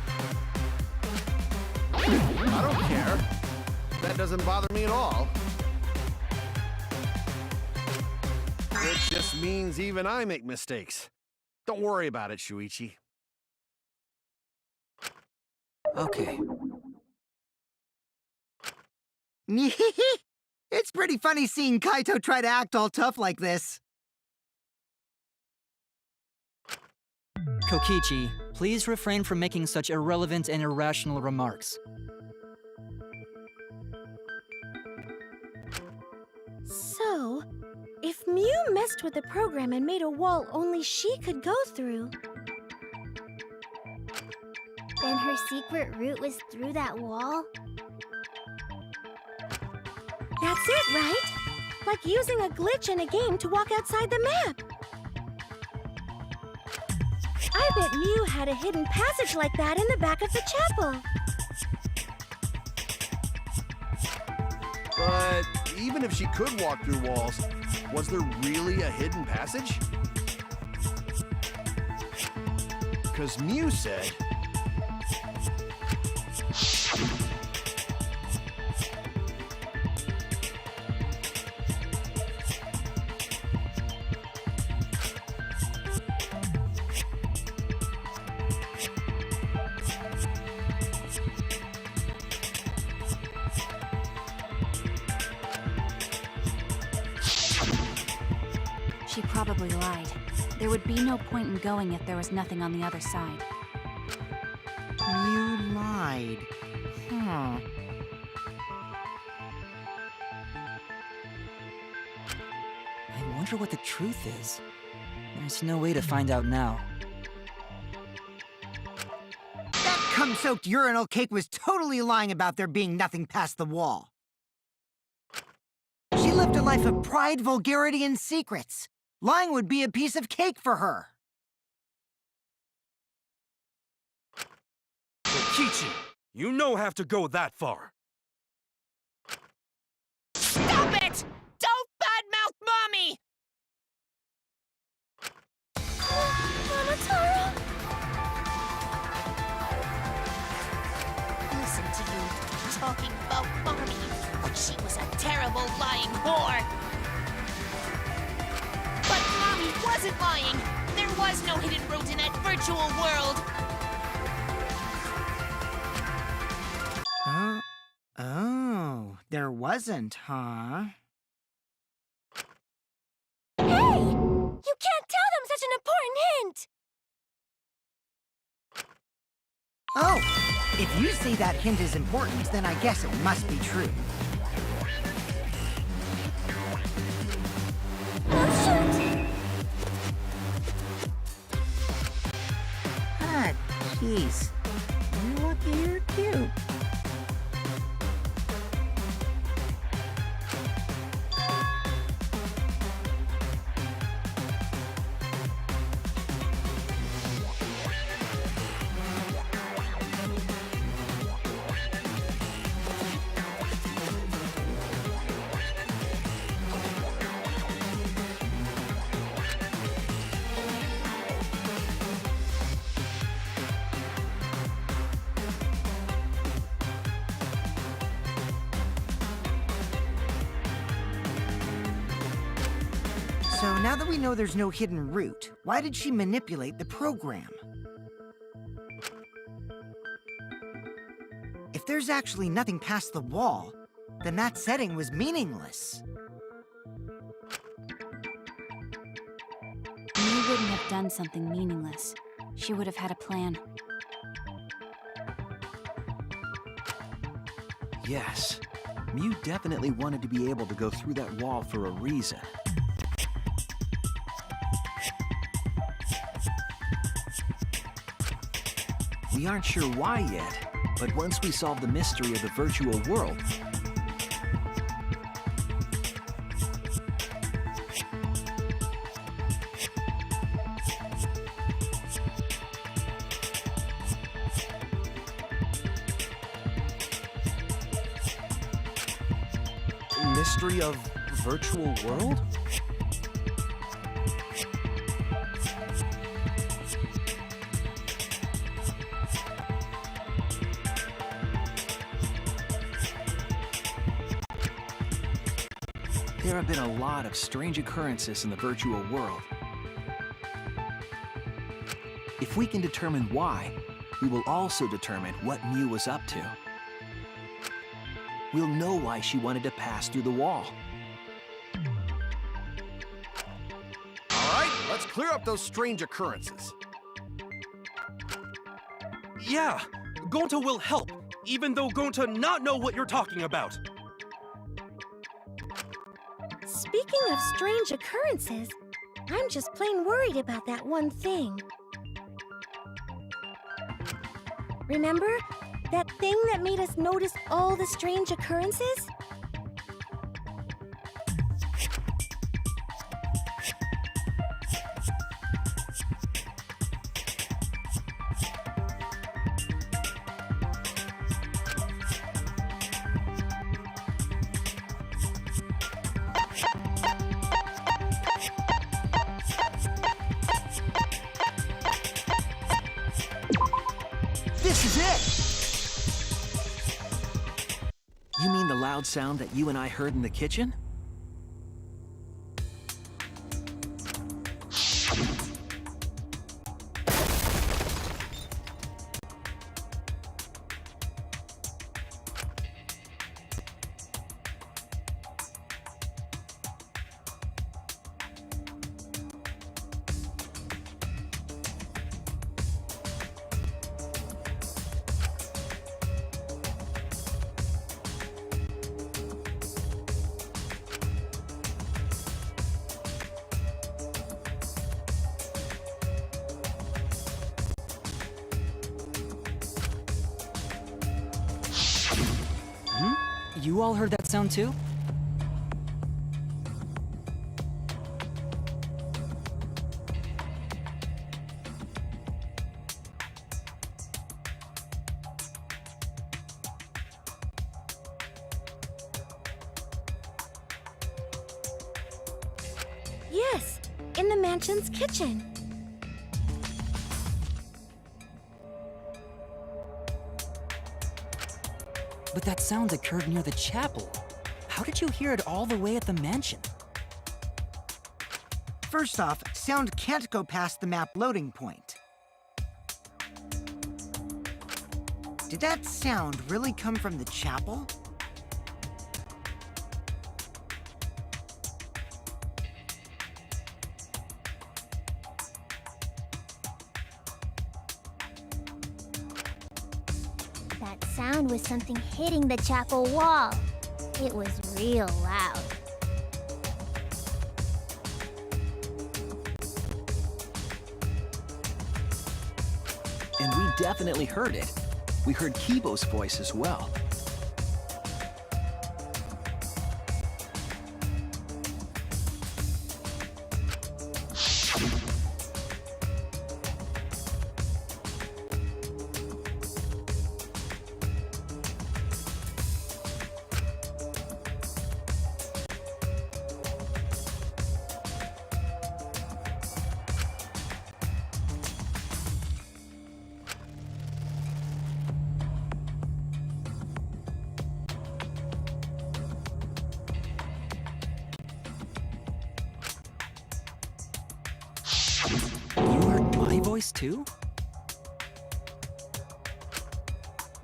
I don't care. That doesn't bother me at all. It just means even I make mistakes. Don't worry about it, Shuichi. Okay. It's pretty funny seeing Kaito try to act all tough like this. Kokichi, please refrain from making such irrelevant and irrational remarks. So, if Mew messed with the program and made a wall only she could go through, Then her secret route was through that wall? that's it, right? Like using a glitch in a game to walk outside the map. I bet Mew had a hidden passage like that in the back of the chapel. But even if she could walk through walls, was there really a hidden passage? Because Mew said... She probably lied. There would be no point in going if there was nothing on the other side. You lied. I wonder what the truth is. There's no way to find out now. That cum-soaked urinal cake was totally lying about there being nothing past the wall. She lived a life of pride, vulgarity, and secrets. Lying would be a piece of cake for her. Kokichi, you no have to go that far. Stop it! Don't badmouth Mommy! Mama Tara? Listen to you talking about Mommy, like she was a terrible lying whore. But Mommy wasn't lying. There was no hidden route in that virtual world. Oh, there wasn't, huh? Hey! You can't tell them such an important hint! Oh, if you say that hint is important, then I guess it must be true. Ah, jeez. You're lucky you're cute. So now that we know there's no hidden route, why did she manipulate the program? If there's actually nothing past the wall, then that setting was meaningless. Mew wouldn't have done something meaningless. She would have had a plan. Yes. Mew definitely wanted to be able to go through that wall for a reason. We aren't sure why yet, but once we solve the mystery of the virtual world, Mystery of virtual world? there have been a lot of strange occurrences in the virtual world. If we can determine why, we will also determine what Mew was up to. We'll know why she wanted to pass through the wall. All right, let's clear up those strange occurrences. Yeah, Gonta will help, even though Gonta not know what you're talking about. Speaking of strange occurrences, I'm just plain worried about that one thing. Remember? That thing that made us notice all the strange occurrences? loud sound that you and I heard in the kitchen? You all heard that sound too? Yes, in the mansion's kitchen. But that sound occurred near the chapel. How did you hear it all the way at the mansion? First off, sound can't go past the map loading point. Did that sound really come from the chapel? That sound was something hitting the chapel wall. It was real loud. And we definitely heard it. We heard Kibo's voice as well. You heard my voice too?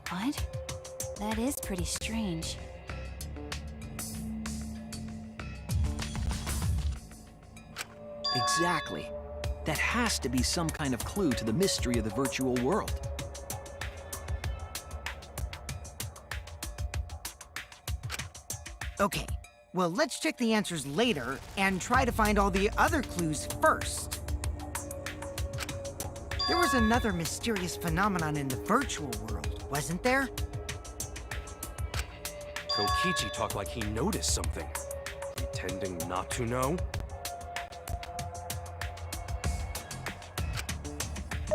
What? That is pretty strange. Exactly. That has to be some kind of clue to the mystery of the virtual world. Okay, well, let's check the answers later and try to find all the other clues first. There was another mysterious phenomenon in the virtual world, wasn't there? Kokichi talked like he noticed something. Pretending not to know?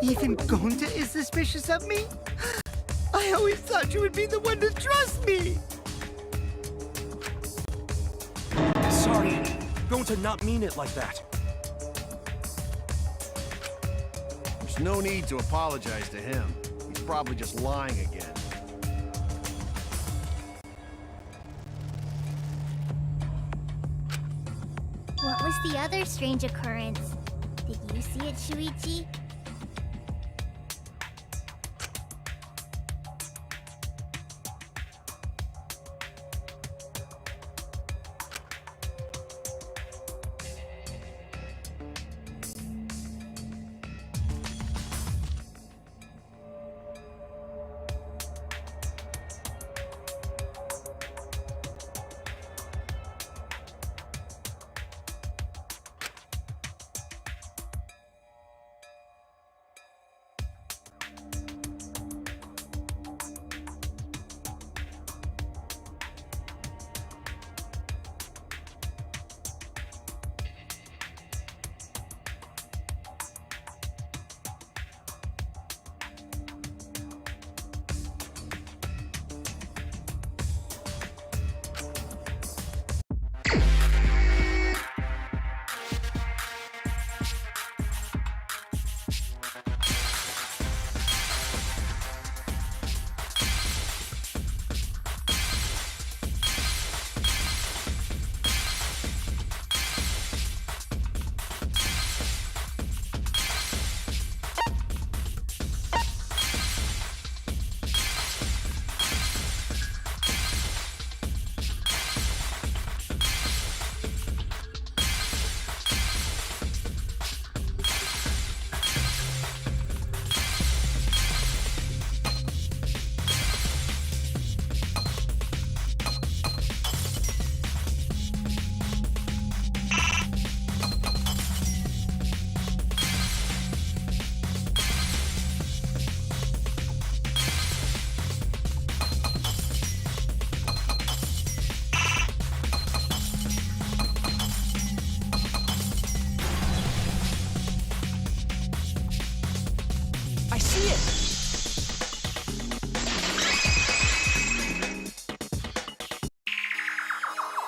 Even Gonta is suspicious of me? I always thought you would be the one to trust me! Sorry, going to not mean it like that. There's no need to apologize to him. He's probably just lying again. What was the other strange occurrence? Did you see it, Shuichi?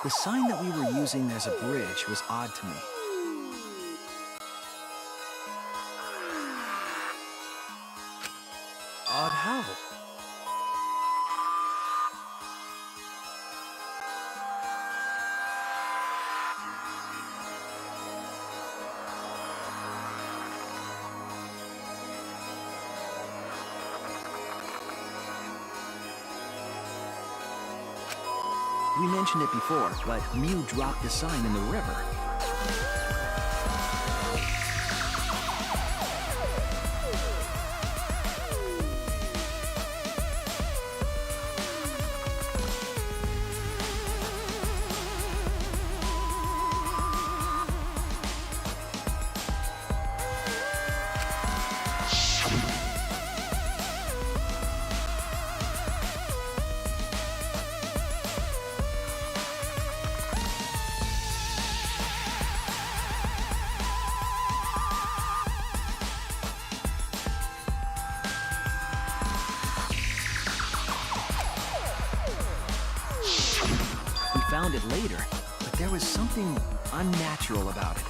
The sign that we were using as a bridge was odd to me. Odd how? We mentioned it before, but Mew dropped the sign in the river. Found it later, but there was something unnatural about it.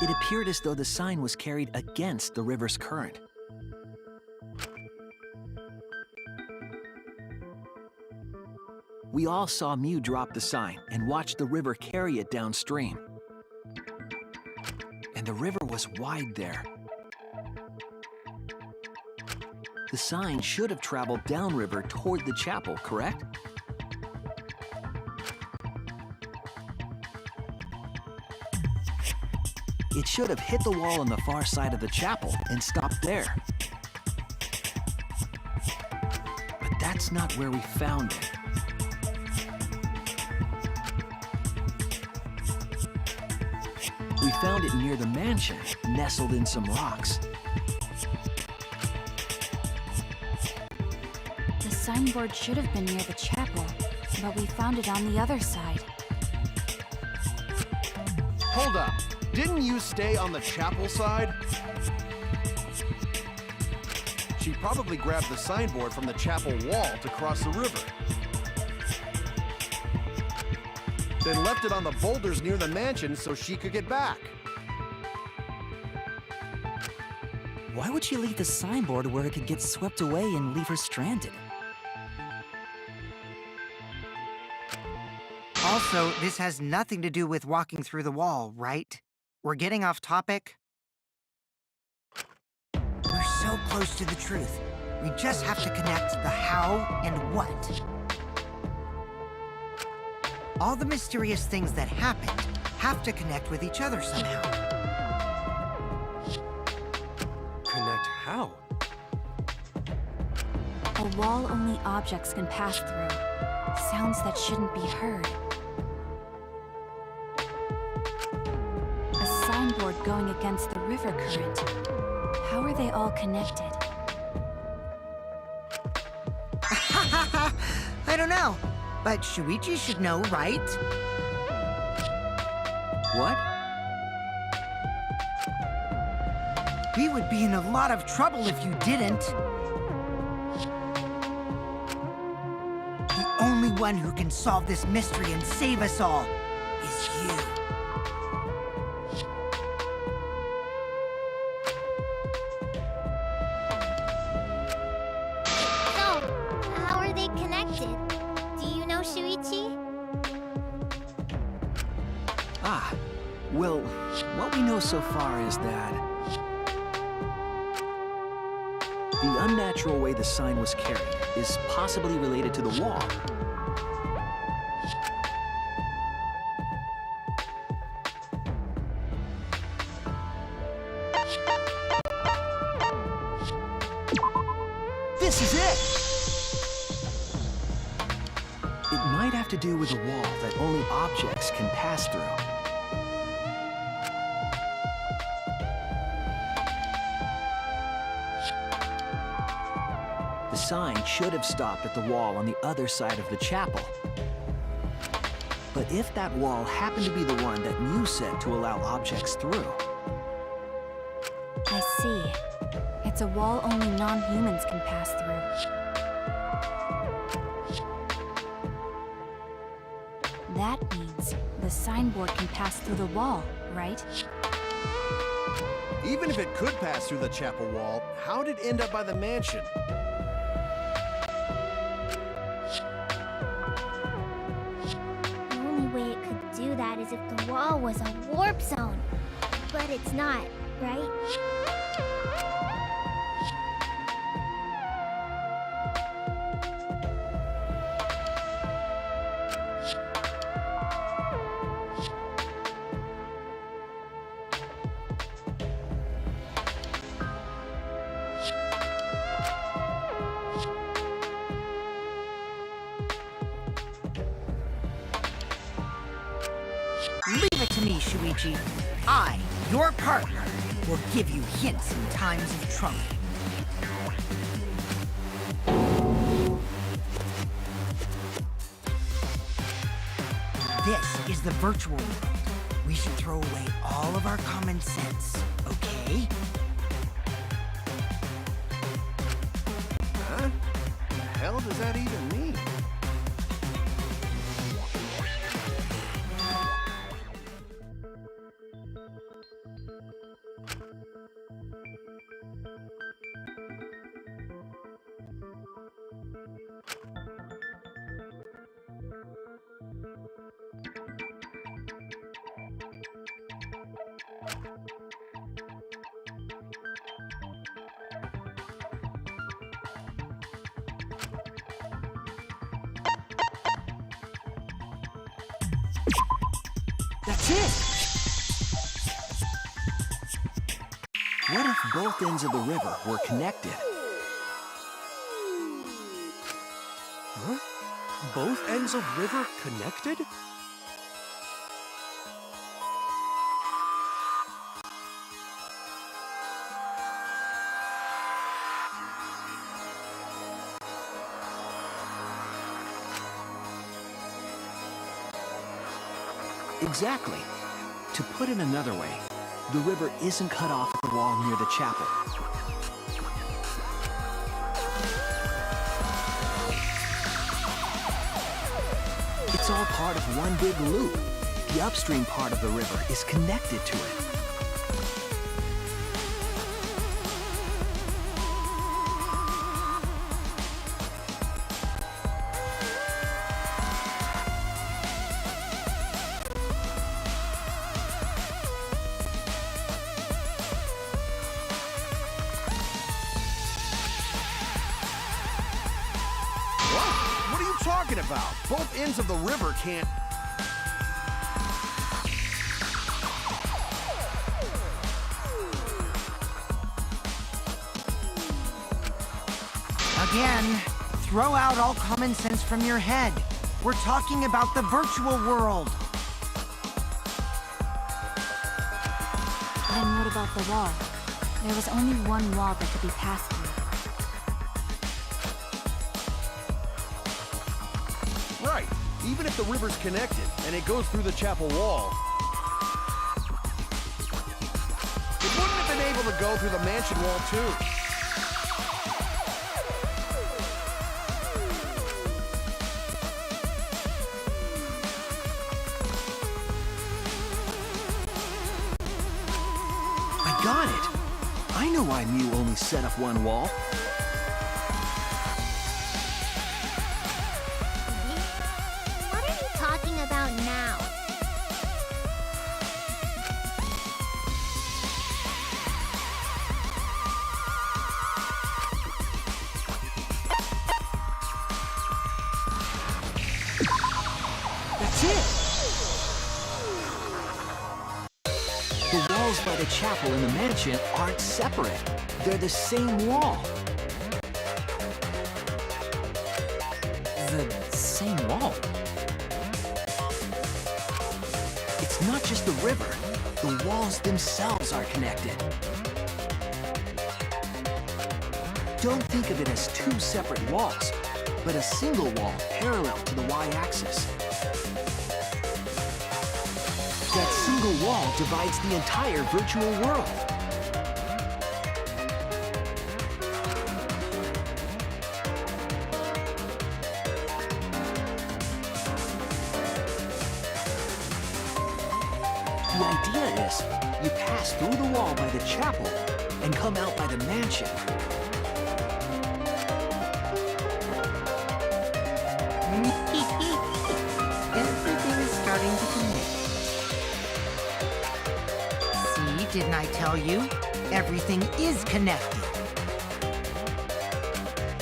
It appeared as though the sign was carried against the river's current. We all saw Mew drop the sign and watch the river carry it downstream. And the river was wide there. The sign should have traveled downriver toward the chapel, correct? It should have hit the wall on the far side of the chapel and stopped there. But that's not where we found it. We found it near the mansion, nestled in some rocks. The signboard should have been near the chapel, but we found it on the other side. Hold up. Didn't you stay on the chapel side? She probably grabbed the signboard from the chapel wall to cross the river. Then left it on the boulders near the mansion so she could get back. Why would she leave the signboard where it could get swept away and leave her stranded? Also, this has nothing to do with walking through the wall, right? We're getting off topic. We're so close to the truth. We just have to connect the how and what. All the mysterious things that happened have to connect with each other somehow. Connect how? A wall only objects can pass through. Sounds that shouldn't be heard. A signboard going against the river current. How are they all connected? I don't know, but Shuichi should know, right? What? We would be in a lot of trouble if you didn't. The only one who can solve this mystery and save us all is you. So, how are they connected? Do you know, Shuichi? Ah, well, what we know so far is that the unnatural way the sign was carried is possibly related to the wall. This is it! It might have to do with a wall that only objects can pass through. The sign should have stopped at the wall on the other side of the chapel. But if that wall happened to be the one that Mew set to allow objects through, I see. It's a wall only non-humans can pass through. That means the signboard can pass through the wall, right? Even if it could pass through the chapel wall, how'd it end up by the mansion? The only way it could do that is if the wall was a warp zone. But it's not, right? Kokichi. I, your partner, will give you hints in times of trouble. This is the virtual world. We should throw away all of our common sense, okay? Huh? The hell does that even mean? That's it! What if both ends of the river were connected? Huh? Both ends of river connected? Exactly. To put it another way, the river isn't cut off at the wall near the chapel. It's all part of one big loop. The upstream part of the river is connected to it. What are you talking about? Both ends of the river can't... Again, throw out all common sense from your head. We're talking about the virtual world. Then what about the wall? There was only one wall that could be passed through. Right. Even if the river's connected and it goes through the chapel wall, it wouldn't have been able to go through the mansion wall too. I got it! I know why Mew only set up one wall. What are you talking about now? That's it! The walls by the chapel and the mansion aren't separate. They're the same wall. The same wall? It's not just the river. The walls themselves are connected. Don't think of it as two separate walls, but a single wall parallel to the y-axis. That single wall divides the entire virtual world. The idea is, you pass through the wall by the chapel and come out by the mansion. Everything is starting to connect. See, didn't I tell you? Everything is connected.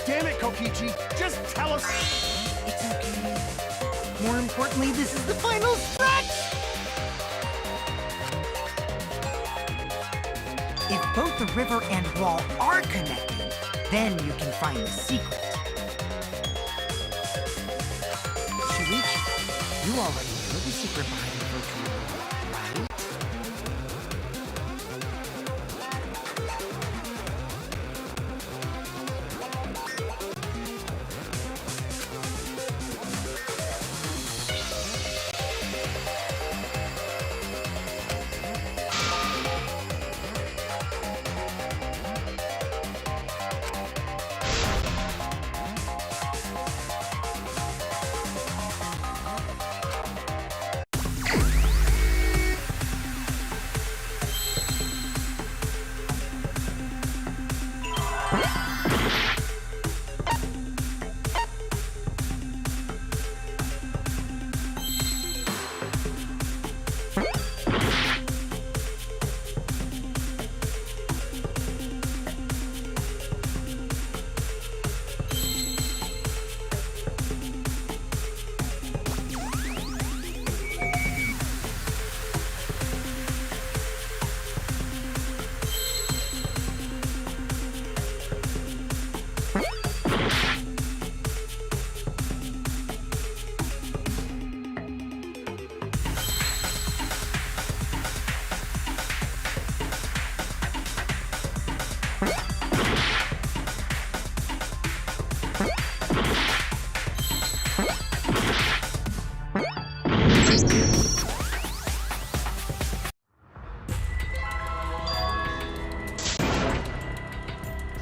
Damn it, Kokichi! Just tell us... It's okay. More importantly, this is the final stretch! If both the river and wall are connected, then you can find the secret. Shuichi, you already know the secret behind the virtual world, right?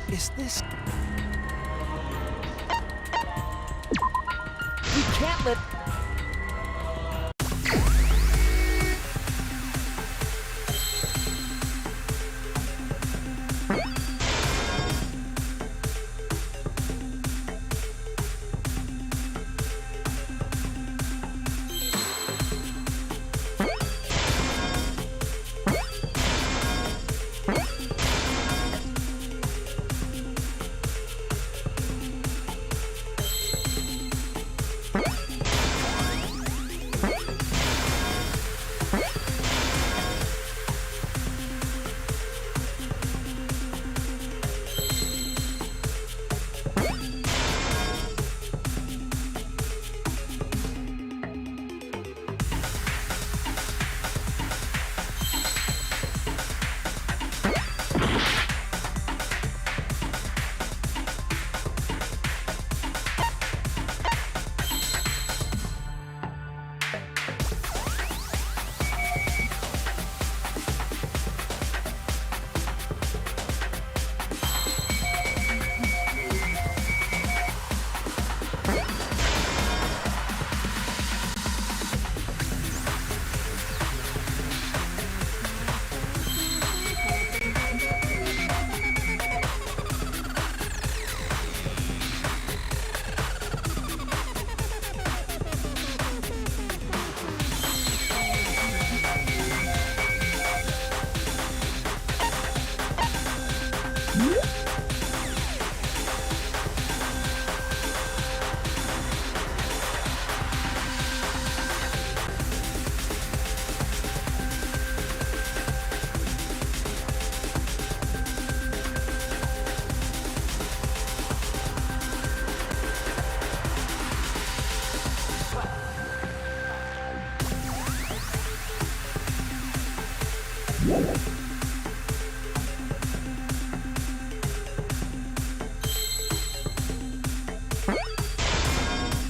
Is this... We can't let...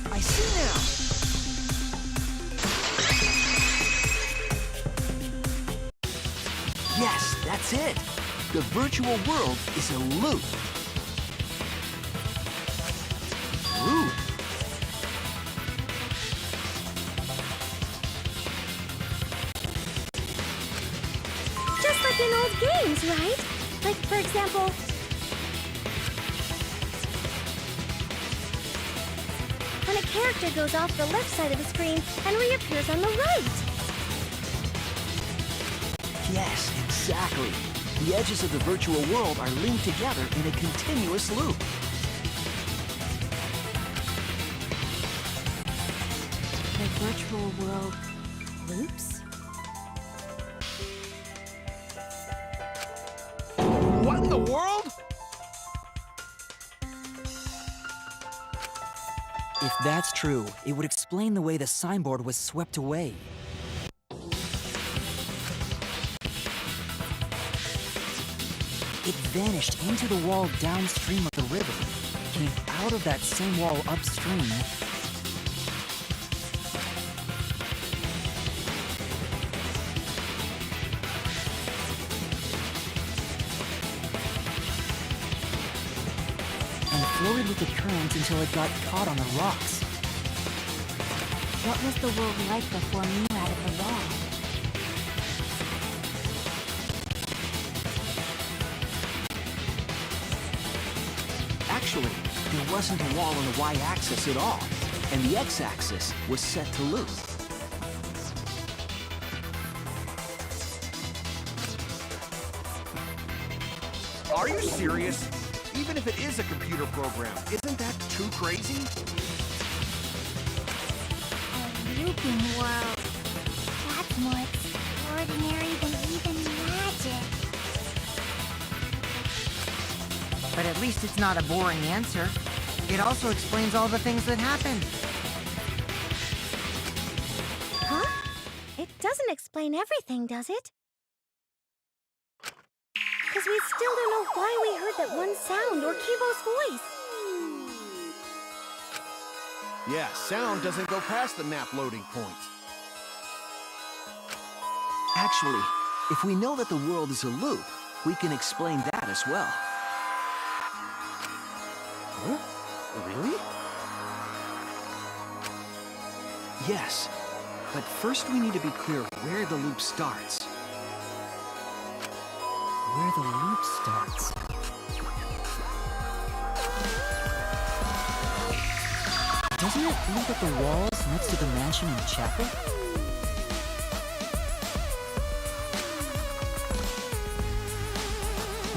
I see now! Yes, that's it! The virtual world is a loop. Loop? Just like in old games, right? Like, for example... when a character goes off the left side of the screen and reappears on the right. Yes, exactly. The edges of the virtual world are linked together in a continuous loop. The virtual world loops? What in the world? If that's true, it would explain the way the signboard was swept away. It vanished into the wall downstream of the river, came out of that same wall upstream, and floated with the current until it got caught on the rocks. What was the world like before Mew added the wall? Actually, there wasn't a wall on the y-axis at all, and the x-axis was set to loop. Are you serious? Even if it is a computer program, isn't that too crazy? A looping world. That's more extraordinary than even magic. But at least it's not a boring answer. It also explains all the things that happened. Huh? It doesn't explain everything, does it? Because we still don't know why we heard that one sound or Kibo's voice. Yeah, sound doesn't go past the map loading point. Actually, if we know that the world is a loop, we can explain that as well. Huh? Really? Yes, but first we need to be clear where the loop starts. Where the loop starts. Doesn't it loop at the walls next to the mansion and chapel?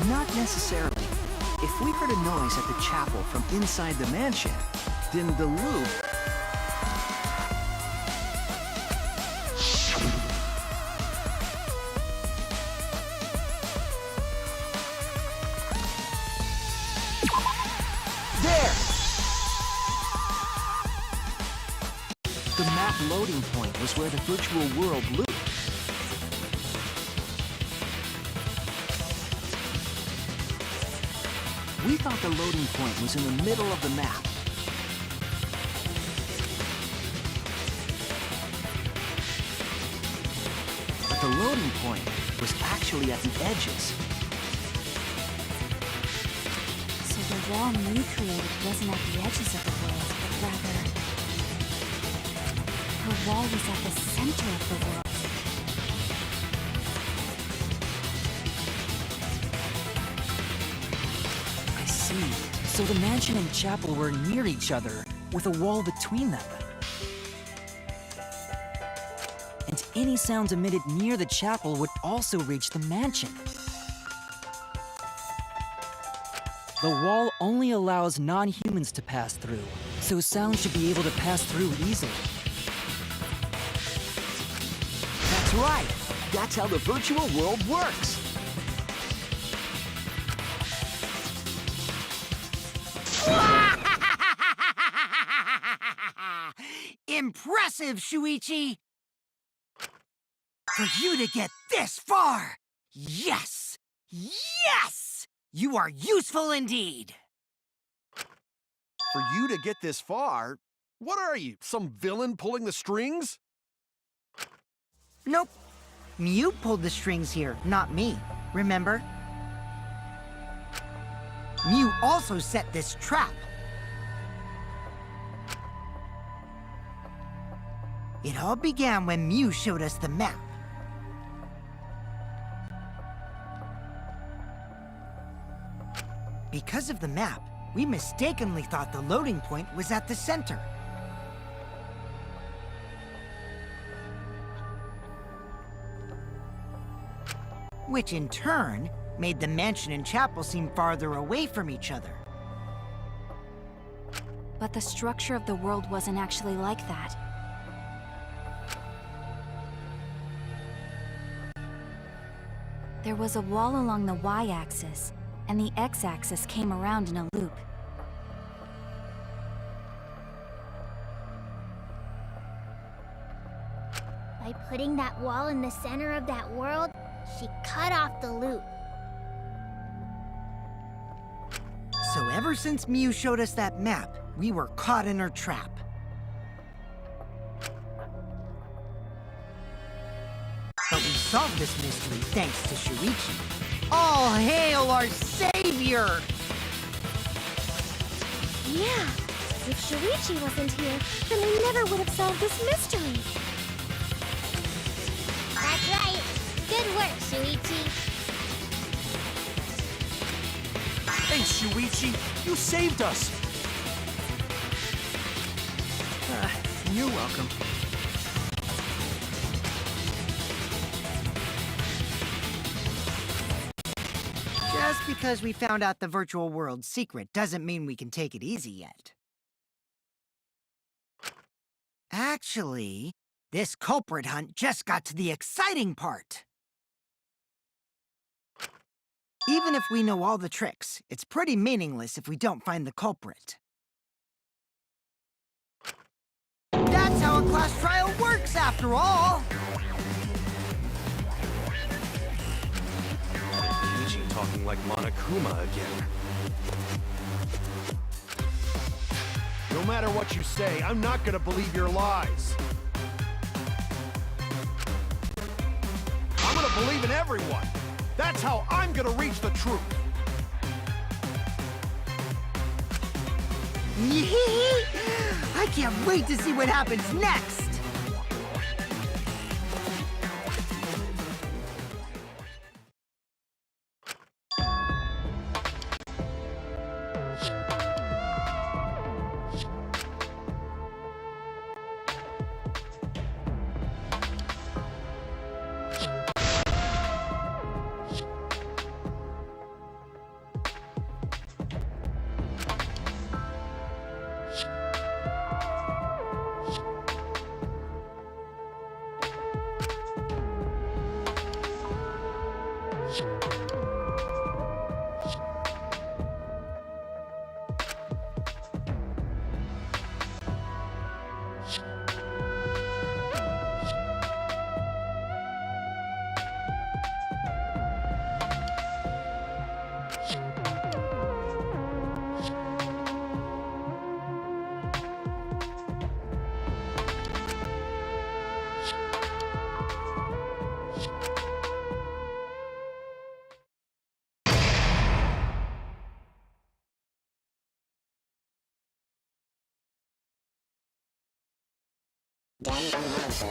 Not necessarily. If we heard a noise at the chapel from inside the mansion, then the loop... There! The map loading point was where the virtual world looped. We thought the loading point was in the middle of the map. But the loading point was actually at the edges. So the wall Mew created wasn't at the edges of the world, but rather... her wall was at the center of the world. I see. So the mansion and chapel were near each other, with a wall between them. And any sounds emitted near the chapel would also reach the mansion. The wall only allows non-humans to pass through, so sound should be able to pass through easily. That's right. That's how the virtual world works. Impressive, Shuichi! For you to get this far! Yes! Yes! You are useful indeed! For you to get this far? What are you, some villain pulling the strings? Nope. Mew pulled the strings here, not me. Remember? Mew also set this trap. It all began when Mew showed us the map. Because of the map, we mistakenly thought the loading point was at the center. Which in turn made the mansion and chapel seem farther away from each other. But the structure of the world wasn't actually like that. There was a wall along the y-axis, and the x-axis came around in a loop. By putting that wall in the center of that world, she cut off the loop. So ever since Mew showed us that map, we were caught in her trap. But we solved this mystery thanks to Shuichi. All hail our savior! Yeah, if Shuichi wasn't here, then we never would have solved this mystery. That's right. Good work, Shuichi. Thanks, Shuichi. You saved us. You're welcome. Just because we found out the virtual world's secret doesn't mean we can take it easy yet. Actually, this culprit hunt just got to the exciting part. Even if we know all the tricks, it's pretty meaningless if we don't find the culprit. That's how a class trial works, after all! Ichi talking like Monokuma again. No matter what you say, I'm not gonna believe your lies. I'm gonna believe in everyone. That's how I'm gonna reach the truth. I can't wait to see what happens next! Danganronpa.